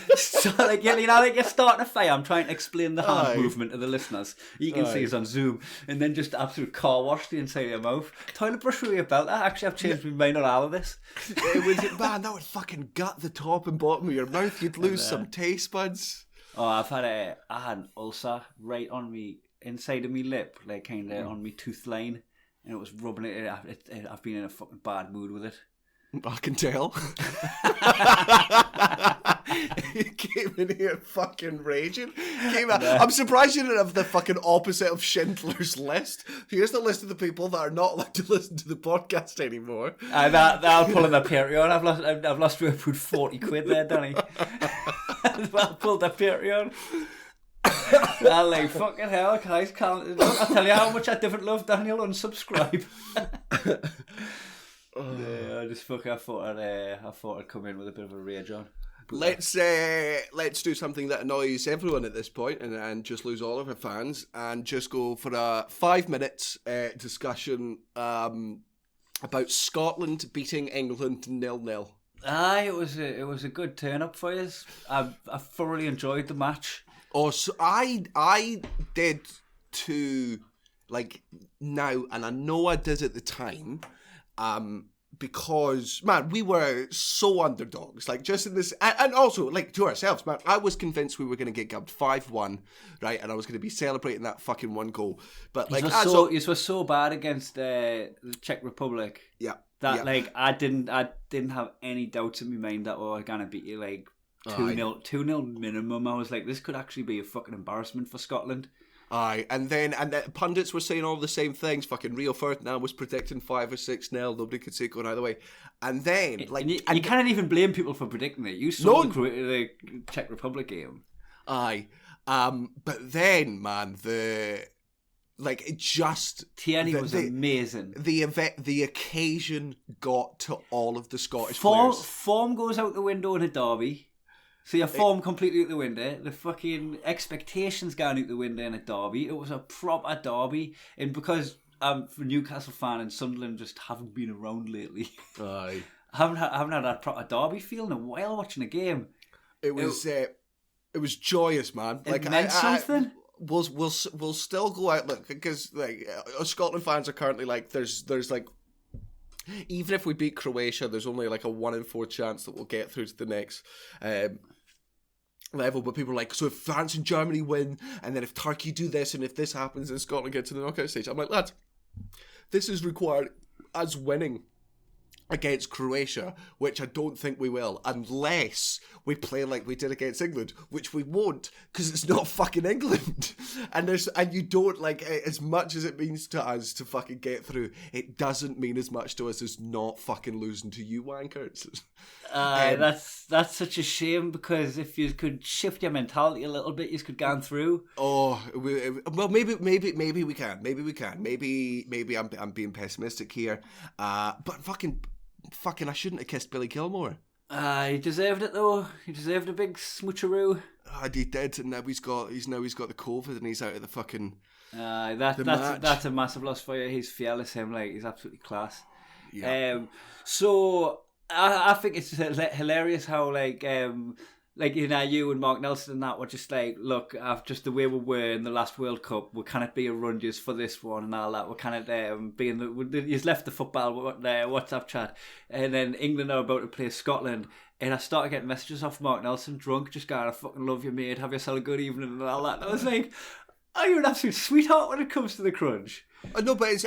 you're starting a fire. I'm trying to explain the hand movement to the listeners. You can see us on Zoom, and then just absolute car wash the inside of your mouve. Toilet brush with your belt. Actually, I've changed my mind on all of this. It would, man, that would fucking gut the top and bottom of your mouth. You'd lose some taste buds. Oh, I had an ulcer right on me. Inside of me lip, like kind of on me tooth line, and it was rubbing it. I've been in a fucking bad mood with it. I can tell. You came in here fucking raging. I'm surprised you didn't have the fucking opposite of Schindler's List. Here's the list of the people that are not allowed to listen to the podcast anymore. I'll pull in the Patreon. I've lost about 40 quid there, Danny. I'll pull the Patreon. I'm like, fucking hell, guys, can't. I'll tell you how much I didn't love Daniel. Unsubscribe. Yeah, I just fucking I thought I'd come in with a bit of a rage on. Let's do something that annoys everyone at this point and just lose all of our fans and just go for a 5 minutes discussion about Scotland beating England 0-0. Aye, it was a good turn up for you. I thoroughly enjoyed the match. Oh, so I did too, like now, and I know I did at the time, because man, we were so underdogs, like just in this, and also like to ourselves, man. I was convinced we were going to get gubbed 5-1, right, and I was going to be celebrating that fucking one goal. But like, you were so bad against the Czech Republic. Yeah. That like I didn't have any doubts in my mind that we were gonna beat you like 2-0 minimum. I was like, this could actually be a fucking embarrassment for Scotland. Aye, and the pundits were saying all the same things. Fucking Rio Ferdinand was predicting 5 or 6-0. Nobody could see it going either way. And then, like, you can't even blame people for predicting it. You saw the Czech Republic game. Aye, but then, man, Tierney was amazing. The occasion got to all of the Scottish players. players. Form goes out the window in a derby. So your form completely out the window. The fucking expectations going out the window in a derby. It was a proper derby, and because I'm a Newcastle fan and Sunderland just haven't been around lately. Aye, I haven't had that proper derby feel in a while watching a game. It was joyous, man. Like it meant something. We'll still go out, look, because like Scotland fans are currently like there's like, even if we beat Croatia, there's only like a 1 in 4 chance that we'll get through to the next level. But people are like, so if France and Germany win, and then if Turkey do this, and if this happens, then Scotland get to the knockout stage. I'm like, lads, this is required as winning against Croatia, which I don't think we will, unless we play like we did against England, which we won't, because it's not fucking England. And you don't, like, as much as it means to us to fucking get through, it doesn't mean as much to us as not fucking losing to you wankers. That's such a shame, because if you could shift your mentality a little bit, you could go through. Oh, well, maybe we can. Maybe I'm being pessimistic here. But fucking, I shouldn't have kissed Billy Gilmore. He deserved it though. He deserved a big smoocheroo. He did, and now he's got the COVID, and he's out of the fucking. That's a massive loss for you. He's fearless. He's absolutely class. Yeah. So I think it's hilarious how you and Mark Nelson and that were just like, look, just the way we were in the last World Cup, we can't be a run just for this one and all that. We can't he's left the football WhatsApp chat, and then England are about to play Scotland, and I started getting messages off Mark Nelson, drunk, just going, I fucking love you, mate, have yourself a good evening and all that. And I was like, are you an absolute sweetheart when it comes to the crunch? No, but it's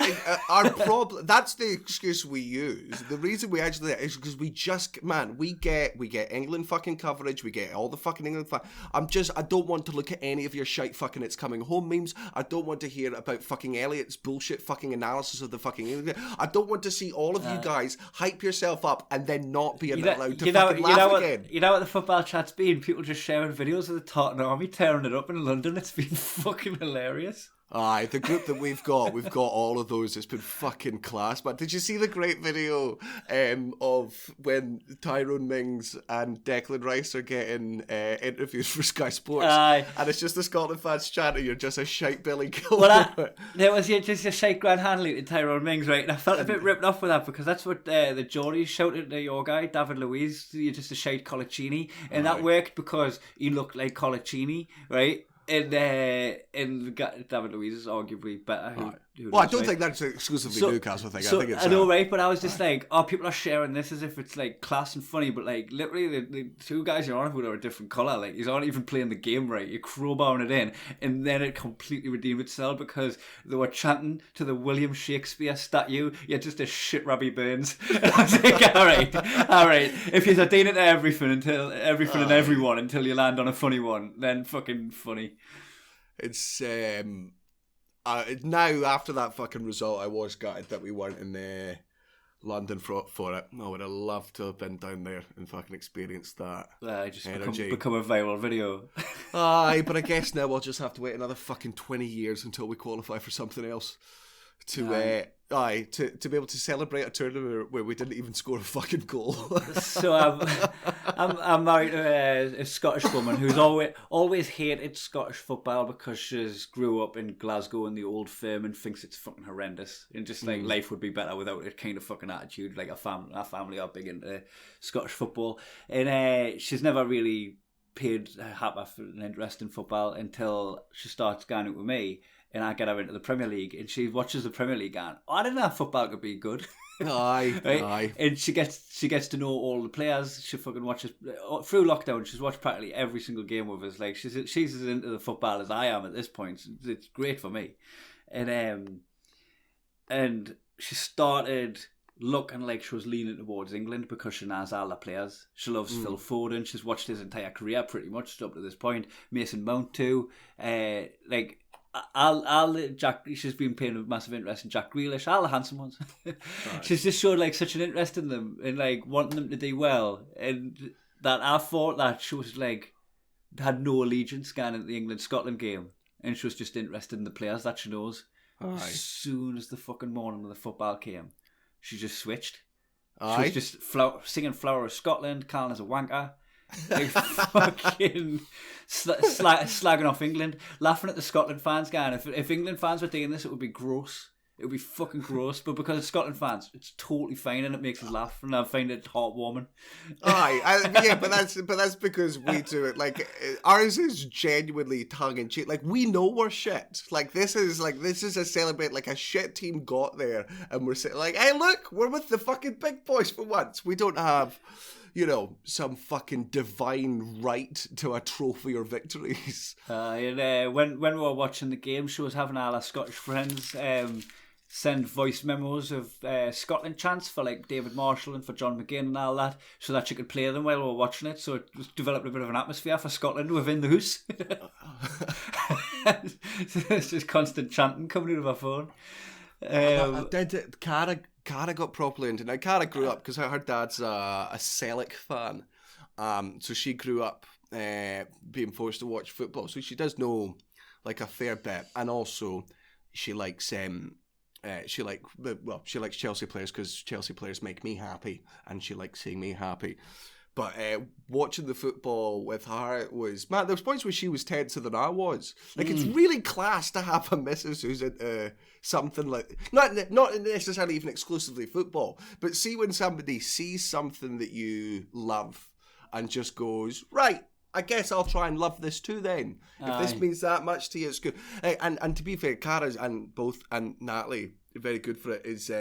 our problem. That's the excuse we use. The reason we actually is because we get England fucking coverage. We get all the fucking England. I don't want to look at any of your shite fucking it's coming home memes. I don't want to hear about fucking Elliot's bullshit fucking analysis of the fucking England. I don't want to see all of you guys hype yourself up and then not be allowed to fucking laugh again. You know what the football chat's been? People just sharing videos of the Tartan Army tearing it up in London. It's been fucking hilarious. Aye, the group that we've got all of those. It's been fucking class. But did you see the great video of when Tyrone Mings and Declan Rice are getting interviews for Sky Sports? Aye. And it's just the Scotland fans chatting, you're just a shite Billy Gilmore. There was just a shite Grant Hanley to Tyrone Mings, right? And I felt a bit ripped off with that, because that's what the Geordies shouted to your guy, David Luiz, you're just a shite Colaccini. And that worked because he looked like Colaccini, right? And David Luiz is arguably better. I don't think that's exclusively Newcastle thing. I think it's. I know, right? But I was just like, people are sharing this as if it's like class and funny, but like literally the two guys you're on about are a different colour. Like, he's not even playing the game right. You're crowbarring it in, and then it completely redeemed itself because they were chanting to the William Shakespeare statue. You're just a shit Robbie Burns. And I was like, all right. If you're doing it to everything and everyone until you land on a funny one, then fucking funny. It's now after that fucking result, I was gutted that we weren't in London for it. I would have loved to have been down there and fucking experienced that. Just become a viral video. Aye, but I guess now we'll just have to wait another fucking 20 years until we qualify for something else. To be able to celebrate a tournament where we didn't even score a fucking goal. So I'm married to a Scottish woman who's always hated Scottish football because she's grew up in Glasgow in the old firm and thinks it's fucking horrendous and just like life would be better without a kind of fucking attitude. Like our family are big into Scottish football, and she's never really paid half an interest in football until she starts going out with me. And I get her into the Premier League, and she watches the Premier League, and I didn't know football could be good. Aye, right? aye. And she gets to know all the players. She fucking watches through lockdown. She's watched practically every single game with us. Like she's as into the football as I am at this point. It's great for me, and she started looking like she was leaning towards England because she knows all the players. She loves Phil Foden. She's watched his entire career pretty much up to this point. Mason Mount too. Jack. She's been paying a massive interest in Jack Grealish, all the handsome ones. Right. She's just showed like such an interest in them and like wanting them to do well, and that I thought that she was like had no allegiance going into the England-Scotland game, and she was just interested in the players that she knows. Aye. As soon as the fucking morning of the football came, she just switched. Aye. She was just singing "Flower of Scotland," calling us a wanker. Like fucking slagging off England, laughing at the Scotland fans going, if England fans were doing this, it would be gross. It would be fucking gross. But because it's Scotland fans, it's totally fine and it makes us laugh, and I find it heartwarming. Aye, but that's because we do it. Like ours is genuinely tongue in cheek. Like we know we're shit. Like this is a celebrate. Like a shit team got there, and we're saying like, hey, look, we're with the fucking big boys for once. We don't have, you know, some fucking divine right to a trophy or victories. And when we were watching the game, she was having all our Scottish friends send voice memos of Scotland chants for like David Marshall and for John McGinn and all that, so that she could play them while we were watching it. So it developed a bit of an atmosphere for Scotland within the house. It's just constant chanting coming out of her phone. Cara got properly into it. Now, Cara grew up because her dad's a Celtic fan. So she grew up being forced to watch football. So she does know like a fair bit. And also she likes she likes Chelsea players because Chelsea players make me happy, and she likes seeing me happy. But watching the football with her was, man, there was points where she was tenser than I was. Like, it's really class to have a missus who's into something like, not necessarily even exclusively football, but see when somebody sees something that you love and just goes, right, I guess I'll try and love this too then. If this means that much to you, it's good. And to be fair, Cara's and Natalie, very good for it, is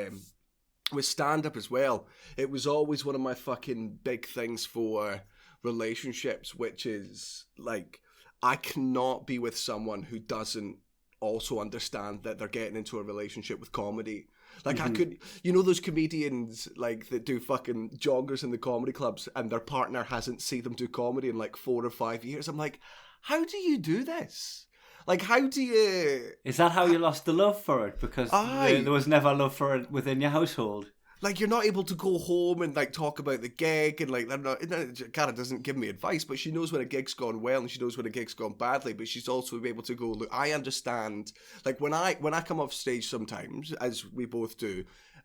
with stand-up as well. It was always one of my fucking big things for relationships, which is, like, I cannot be with someone who doesn't also understand that they're getting into a relationship with comedy. Like, I could, you know, those comedians, like, that do fucking joggers in the comedy clubs and their partner hasn't seen them do comedy in, like, 4 or 5 years. I'm like, how do you do this? Like, how do you... Is that how you lost the love for it? Because there was never love for it within your household. Like, you're not able to go home and, like, talk about the gig, and, like, Cara doesn't give me advice, but she knows when a gig's gone well and she knows when a gig's gone badly, but she's also able to go, look, I understand. Like, when I come off stage sometimes, as we both do,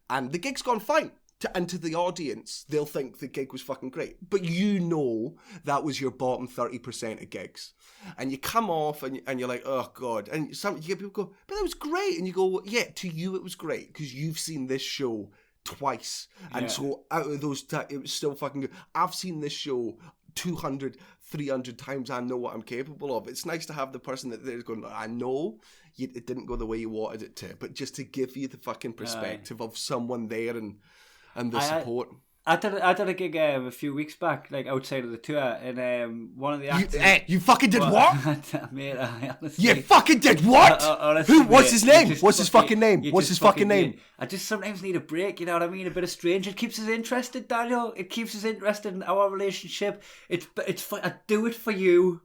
and the gig's gone fine, and to the audience, they'll think the gig was fucking great. But you know that was your bottom 30% of gigs. And you come off and you're like, oh, God. And you get people go, but that was great. And you go, yeah, to you it was great because you've seen this show twice. And so out of those, it was still fucking good. I've seen this show 200, 300 times. I know what I'm capable of. It's nice to have the person that there's going, I know it didn't go the way you wanted it to, but just to give you the fucking perspective of someone there and the support. I did a gig a few weeks back, like outside of the tour, and one of the actors... You fucking did what? Mate, honestly... You fucking did what? Honestly, who? What's his name? What's his fucking name? What's his fucking name? I just sometimes need a break, you know what I mean? A bit of strange. It keeps us interested, Daniel. It keeps us interested in our relationship. I do it for you.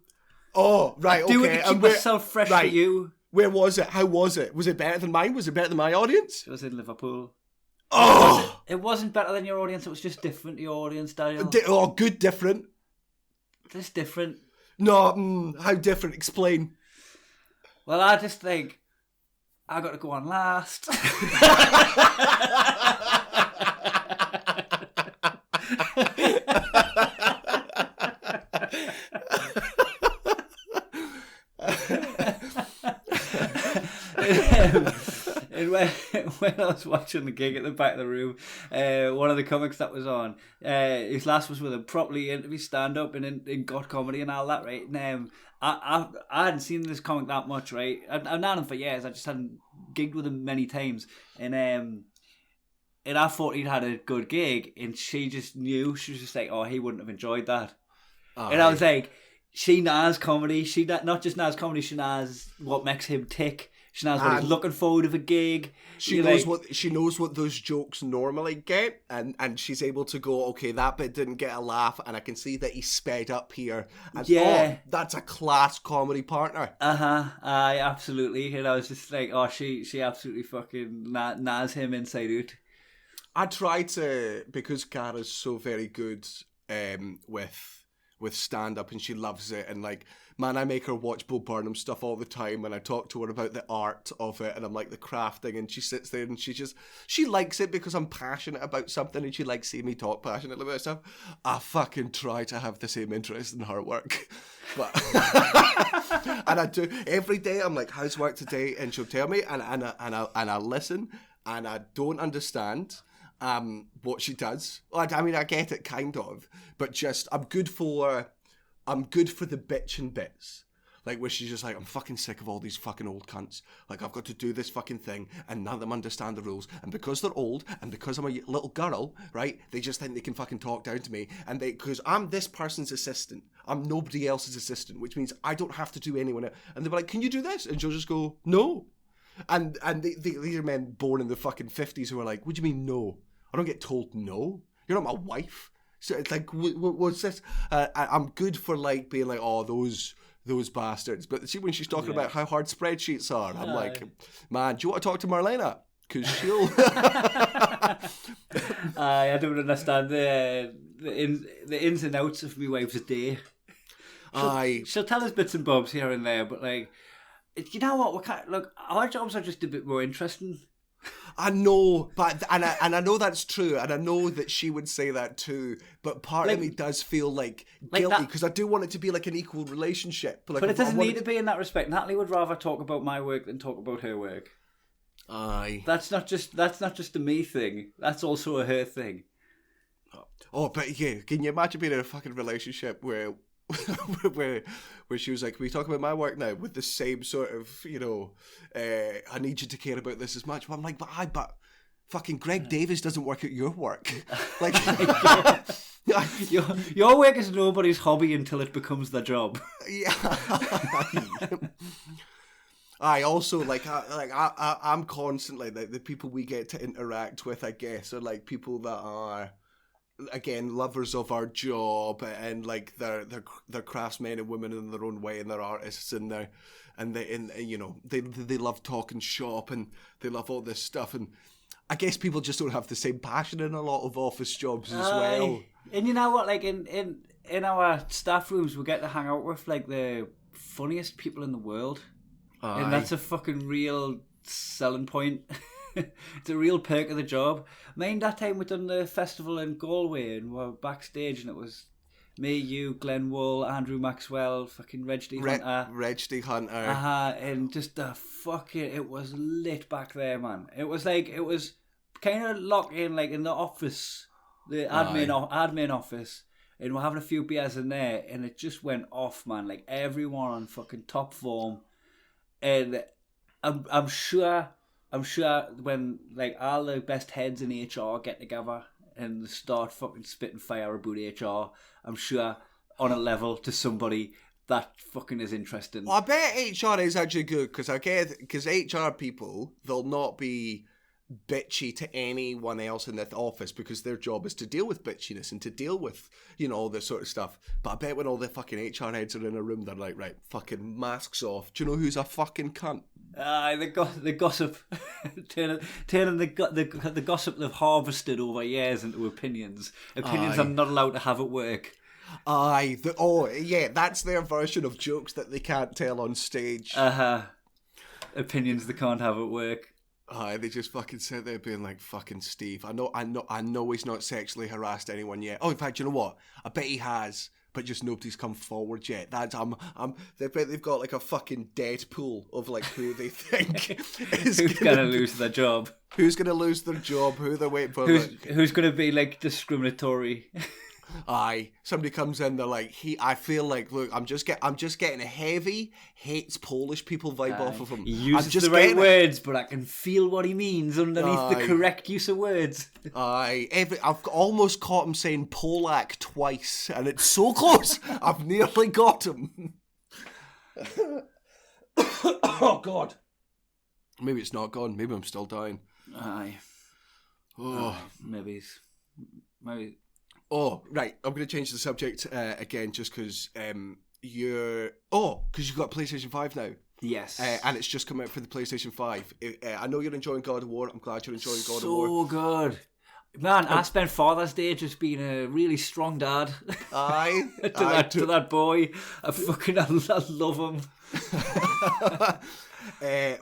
Oh, right, okay. I do it to keep myself fresh for you. Where was it? How was it? Was it better than mine? Was it better than my audience? It was in Liverpool. Oh! It wasn't better than your audience. It was just different to your audience, Daniel. Good, different. Just different. No, how different? Explain. Well, I just think I got to go on last. And when I was watching the gig at the back of the room, one of the comics that was on, his last was with a properly interview stand-up and in got comedy and all that, right? And I hadn't seen this comic that much, right? I've known him for years. I just hadn't gigged with him many times, and I thought he'd had a good gig, and she just knew. She was just like, "Oh, he wouldn't have enjoyed that," and I was like, "She knows comedy. She not just knows comedy. She knows what makes him tick." She knows what he's looking forward to a gig. She knows what those jokes normally get, and she's able to go, okay, that bit didn't get a laugh, and I can see that he's sped up here. And, that's a class comedy partner. Absolutely. And I was just like, oh, she absolutely fucking knows him inside out. I try to, because Cara's so very good with stand-up, and she loves it, and like, man, I make her watch Bo Burnham stuff all the time, and I talk to her about the art of it, and I'm like, the crafting, and she sits there and she likes it because I'm passionate about something, and she likes seeing me talk passionately about stuff. I fucking try to have the same interest in her work, but and I do every day. I'm like, how's work today? And she'll tell me, and I listen, and I don't understand what she does. I mean, I get it kind of, but just I'm good for the bitching bits. Like, where she's just like, I'm fucking sick of all these fucking old cunts. Like, I've got to do this fucking thing, and none of them understand the rules. And because they're old, and because I'm a little girl, right, they just think they can fucking talk down to me. And because I'm this person's assistant. I'm nobody else's assistant, which means I don't have to do anyone else. And they're like, can you do this? And she'll just go, no. And these are men born in the fucking 50s who are like, what do you mean, no? I don't get told no. You're not my wife. So it's like, what's this? I'm good for like being like, oh, those bastards. But see, when she's talking about how hard spreadsheets are, I'm like, man, do you want to talk to Marlena? Because she'll. I don't understand the ins and outs of my wife's day. She'll tell us bits and bobs here and there, but like, you know what? Look, our jobs are just a bit more interesting. I know, but and I know that's true, and I know that she would say that too. But part of me does feel like guilty because I do want it to be like an equal relationship. But it doesn't need to be in that respect. Natalie would rather talk about my work than talk about her work. Aye, that's not just a me thing. That's also a her thing. Oh, but yeah, can you imagine being in a fucking relationship where she was like, can we talk about my work now, with the same sort of, I need you to care about this as much. But I'm like, but fucking Greg Davies doesn't work at your work. Like, your work is nobody's hobby until it becomes their job. Yeah. I also I'm constantly like, the people we get to interact with, I guess, are like people that are, again, lovers of our job, and like they're craftsmen and women in their own way, and they're artists, and they love talking shop, and they love all this stuff. And I guess people just don't have the same passion in a lot of office jobs as well. And you know what, like in our staff rooms, we get to hang out with like the funniest people in the world. And that's a fucking real selling point. It's a real perk of the job. Mind that time we done the festival in Galway and we were backstage, and it was me, you, Glenn Wool, Andrew Maxwell, fucking Reg D. Hunter. And just it was lit back there, man. It was kind of locked in, like in the office, the admin office, and we're having a few beers in there, and it just went off, man. Like everyone on fucking top form, and I'm sure when like all the best heads in HR get together and start fucking spitting fire about HR, I'm sure on a level to somebody that fucking is interesting. Well, I bet HR is actually good, because HR people, they'll not be bitchy to anyone else in the office because their job is to deal with bitchiness and to deal with, all this sort of stuff. But I bet when all the fucking HR heads are in a room, they're like, right, fucking masks off. Do you know who's a fucking cunt? The gossip, turning the gossip they've harvested over years into opinions I'm not allowed to have at work. Aye. That's their version of jokes that they can't tell on stage. Opinions they can't have at work. Aye, they just fucking sit there being like, fucking Steve. I know he's not sexually harassed anyone yet. Oh, in fact, you know what? I bet he has, but just nobody's come forward yet. They've got like a fucking Deadpool of like who they think is Who's gonna lose their job? Who's gonna lose their job? Who they're waiting for? Who's gonna be like discriminatory? Aye, somebody comes in, they're like, I feel like, look, I'm just getting a heavy hates Polish people vibe off of him. He uses the right words, but I can feel what he means underneath the correct use of words. I've almost caught him saying Polak twice, and it's so close. I've nearly got him. Oh God. Maybe it's not gone. Maybe I'm still dying. Aye. Oh, maybe. Oh, right. I'm going to change the subject again just because you've got PlayStation 5 now. Yes. And it's just come out for the PlayStation 5. I know you're enjoying God of War. I'm glad you're enjoying God of War. So good. Man, I spent Father's Day just being a really strong dad. Aye. to that boy. I love him.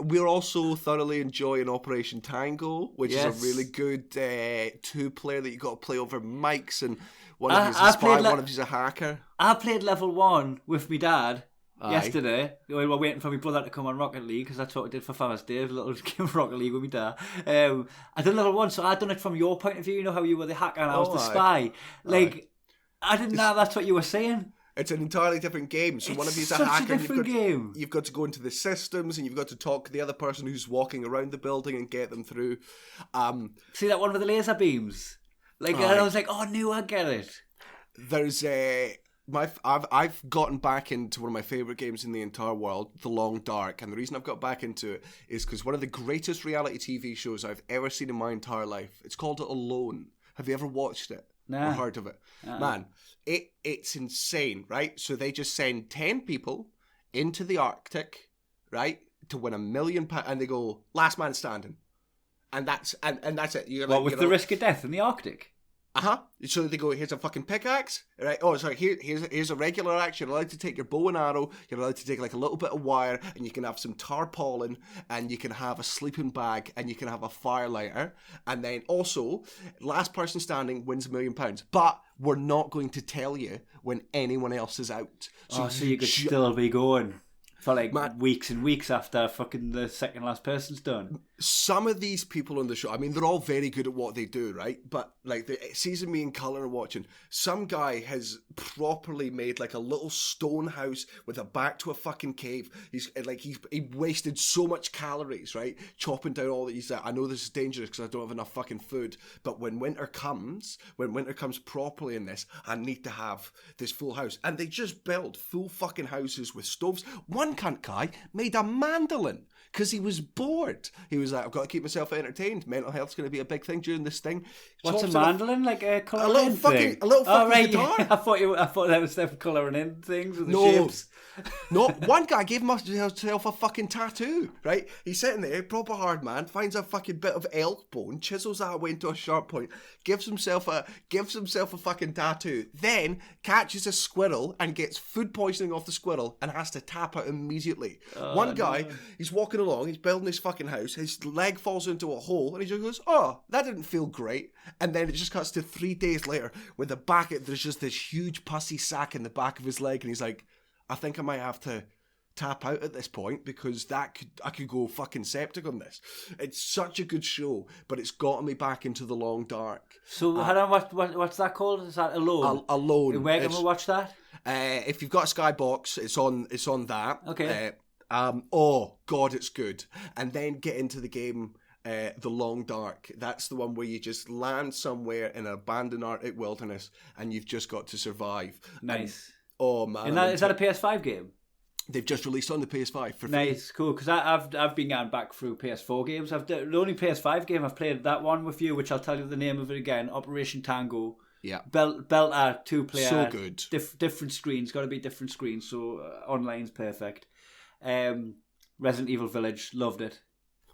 We're also thoroughly enjoying Operation Tango, which is a really good two-player that you got to play over mics, and one of you's a spy, one of you's a hacker. I played level 1 with my dad yesterday. We were waiting for my brother to come on Rocket League, because that's what I did for Father's Day, a little game of Rocket League with my dad. I did level 1, so I'd done it from your point of view, you know how you were the hacker and I was the spy. I didn't know that's what you were saying. It's an entirely different game. So one of you's a hacker, and you've got to go into the systems, and you've got to talk to the other person who's walking around the building and get them through. See that one with the laser beams? And I was like, oh no, I get it. There's I've gotten back into one of my favourite games in the entire world, The Long Dark, and the reason I've got back into it is because one of the greatest reality TV shows I've ever seen in my entire life. It's called Alone. Have you ever watched it? Nah. Or heard of it? Man, it's insane, right? So they just send 10 people into the Arctic, right, to win £1 million, and they go last man standing, and that's it. With the risk of death in the Arctic? So they go, here's a fucking pickaxe, right? Oh, sorry, here's a regular axe. You're allowed to take your bow and arrow. You're allowed to take like a little bit of wire, and you can have some tarpaulin, and you can have a sleeping bag, and you can have a fire lighter, and then also, last person standing wins £1 million. But we're not going to tell you when anyone else is out. So you could still be going for weeks and weeks after fucking the second last person's done. Some of these people on the show, I mean, they're all very good at what they do, right? But like the season me and Cullen are watching, some guy has properly made like a little stone house with a back to a fucking cave. He wasted so much calories, right? Chopping down all these. I know this is dangerous because I don't have enough fucking food. But when winter comes properly in this, I need to have this full house. And they just build full fucking houses with stoves. One cunt guy made a mandolin because he was bored. He was like, I've got to keep myself entertained. Mental health's going to be a big thing during this thing. What's a mandolin? Like a colouring little fucking guitar? Yeah. I thought that was them colouring in things with the shapes. No, one guy gave himself a fucking tattoo, right? He's sitting there, proper hard man, finds a fucking bit of elk bone, chisels that away into a sharp point, gives himself a fucking tattoo, then catches a squirrel and gets food poisoning off the squirrel and has to tap out immediately. One guy, he's walking along, he's building his fucking house, his leg falls into a hole, and he just goes, oh, that didn't feel great. And then it just cuts to 3 days later, with there's just this huge pussy sack in the back of his leg, and he's like, I think I might have to tap out at this point because I could go fucking septic on this. It's such a good show, but it's gotten me back into The Long Dark. So what's that called? Is that Alone? Alone. Where can we watch that? If you've got a Skybox, it's on that. Okay. Oh God, it's good. And then get into the game. The Long Dark. That's the one where you just land somewhere in an abandoned Arctic wilderness and you've just got to survive. Nice. Oh man! Is that a PS5 game? They've just released on the PS5 for free. Nice, cool. Because I've been going back through PS4 games. The only PS5 game I've played, that one with you, which I'll tell you the name of it again, Operation Tango. Yeah. Belter 2-player. So good. Different screens. Got to be different screens. So online's perfect. Resident Evil Village, loved it.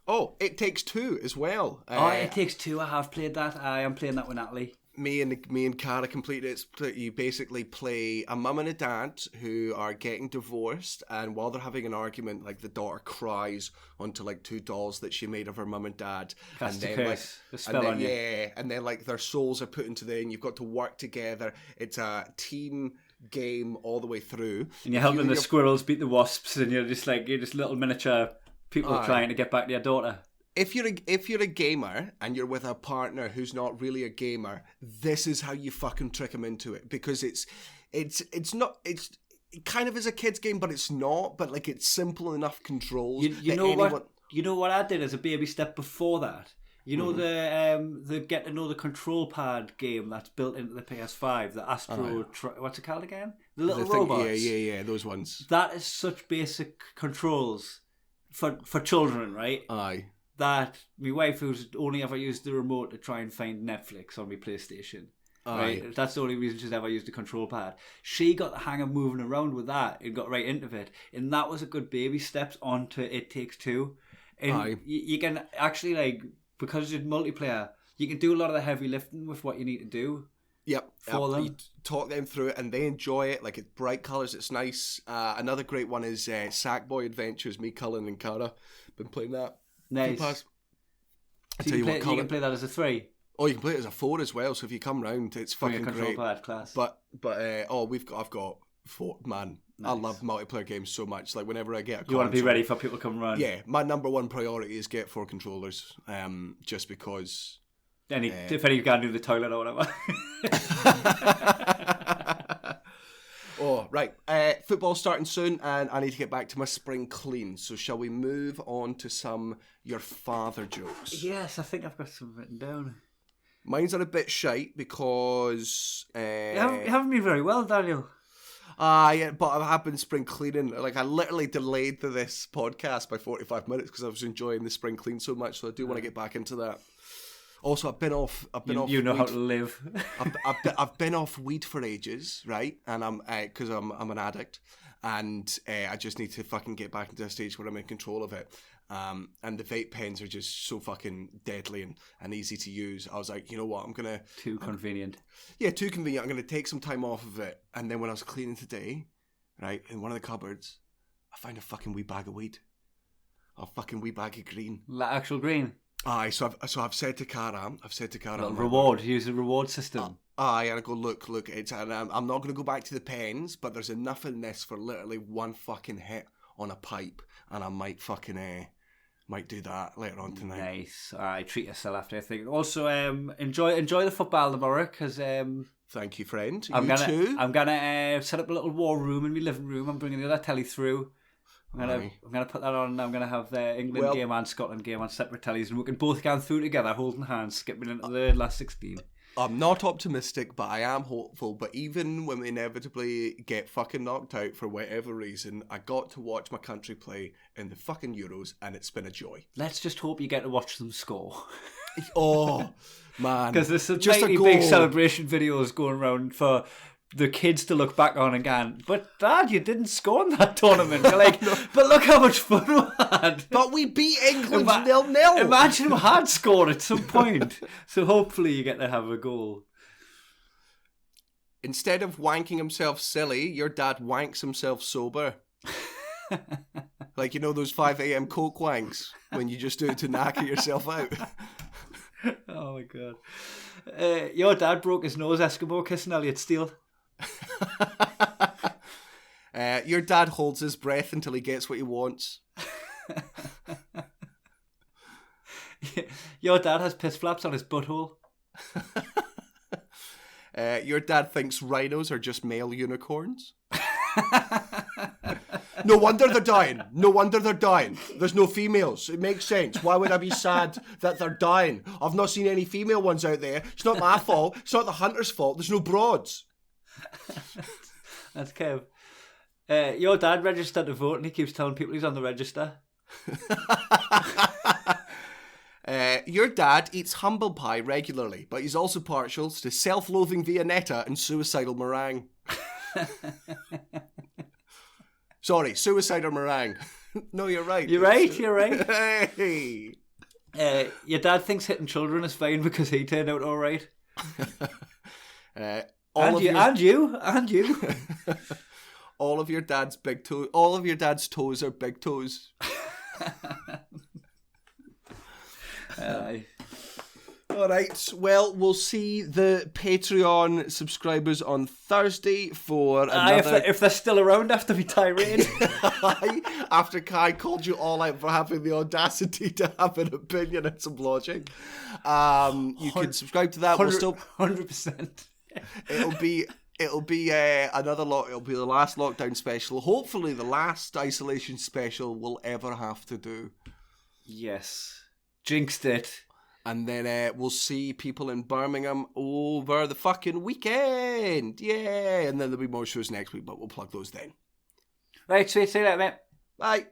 Oh, It Takes Two as well. It Takes Two. I have played that. I am playing that with Natalie. me and Cara completed it. You basically play a mum and a dad who are getting divorced, and while they're having an argument, like the daughter cries onto like two dolls that she made of her mum and dad, Cast and a then curse, the spell on you. yeah, and then like their souls are put into and you've got to work together. It's a team game all the way through, And you're helping the squirrels beat the wasps, and you're just little miniature people trying to get back to your daughter. If you're a gamer and you're with a partner who's not really a gamer, this is how you fucking trick them into it, because it's it kind of is a kid's game, but it's not. But like it's simple enough controls. You know what I did as a baby step before that. You know the get to know the control pad game that's built into the PS5, the Astro. What's it called again? The little robots. Yeah, those ones. That is such basic controls for children, right? Aye. That my wife, who's only ever used the remote to try and find Netflix on my PlayStation, right? That's the only reason she's ever used the control pad. She got the hang of moving around with that and got right into it, and that was a good baby steps onto It Takes Two. And you can actually, like, because it's multiplayer, you can do a lot of the heavy lifting with what you need to do. Yep. For them. You talk them through it and they enjoy it. Like, it's bright colours, it's nice. Another great one is Sackboy Adventures. Me, Cullen and Cara been playing that. Nice. So you can play that as a 3. Oh, you can play it as a 4 as well. So if you come round, it's fucking control great. Pad class. But I've got 4. Man, nice. I love multiplayer games so much. Like whenever I get a console, you want to be ready for people coming around. Yeah, my number one priority is get 4 controllers. Just because. If any can't do the toilet or whatever. Oh, right. Football starting soon, and I need to get back to my spring clean. So shall we move on to some your father jokes? Yes, I think I've got some written down. Mine's are a bit shite because... You haven't been very well, Daniel. Yeah, but I have been spring cleaning. Like, I literally delayed this podcast by 45 minutes because I was enjoying the spring clean so much, so I do want to get back into that. Also, I've been off. You know how to live. I've been off weed for ages, right? And I'm because I'm an addict, and I just need to fucking get back into a stage where I'm in control of it. And the vape pens are just so fucking deadly and easy to use. I was like, you know what? Too convenient. Yeah, too convenient. I'm gonna take some time off of it. And then when I was cleaning today, right, in one of the cupboards, I found a fucking wee bag of weed. A fucking wee bag of green. Actual green. Aye, so I've said to Cara, reward. Use a reward system. Aye, and I go, look. I'm not going to go back to the pens, but there's enough in this for literally one fucking hit on a pipe, and I might fucking might do that later on tonight. Nice. Alright, treat yourself after. I think. Also, enjoy the football tomorrow, because thank you, friend. I'm gonna set up a little war room in my living room. I'm bringing the other telly through. I'm gonna put that on. I'm gonna have the England game and Scotland game on separate tellies, and we can both go through together, holding hands, skipping into the last 16. I'm not optimistic, but I am hopeful. But even when we inevitably get fucking knocked out for whatever reason, I got to watch my country play in the fucking Euros, and it's been a joy. Let's just hope you get to watch them score. Oh man, because there's some big celebration videos going around for the kids to look back on again. But Dad, you didn't score in that tournament. You're like, no. But look how much fun we had. But we beat England 0-0. Imagine we had scored at some point. So hopefully you get to have a goal. Instead of wanking himself silly, your dad wanks himself sober. Like, you know those 5 a.m. coke wanks when you just do it to knacker yourself out. Oh my God. Your dad broke his nose Eskimo kissing Elliot Steele. Your dad holds his breath until he gets what he wants. Your dad has piss flaps on his butthole. Your dad thinks rhinos are just male unicorns. No wonder they're dying. There's no females. It makes sense. Why would I be sad that they're dying? I've not seen any female ones out there. It's not my fault. It's not the hunter's fault. There's no broads. That's Kev. Your dad registered to vote and he keeps telling people he's on the register. Your dad eats humble pie regularly, but he's also partial to self-loathing Viennetta and suicidal meringue. Sorry, suicide or meringue. No, you're right. You're right. Hey. Your dad thinks hitting children is fine because he turned out all right. And you. All of your dad's big toe. All of your dad's toes are big toes. Aye. All right. Well, we'll see the Patreon subscribers on Thursday for another. If they're still around after my tirade. After Kai called you all out for having the audacity to have an opinion and some logic, you can subscribe to that. We'll still 100%. It'll be another lot. It'll be the last lockdown special. Hopefully, the last isolation special we'll ever have to do. Yes, jinxed it. And then we'll see people in Birmingham over the fucking weekend. Yeah, and then there'll be more shows next week, but we'll plug those then. Right, sweet. See you later, mate. Bye.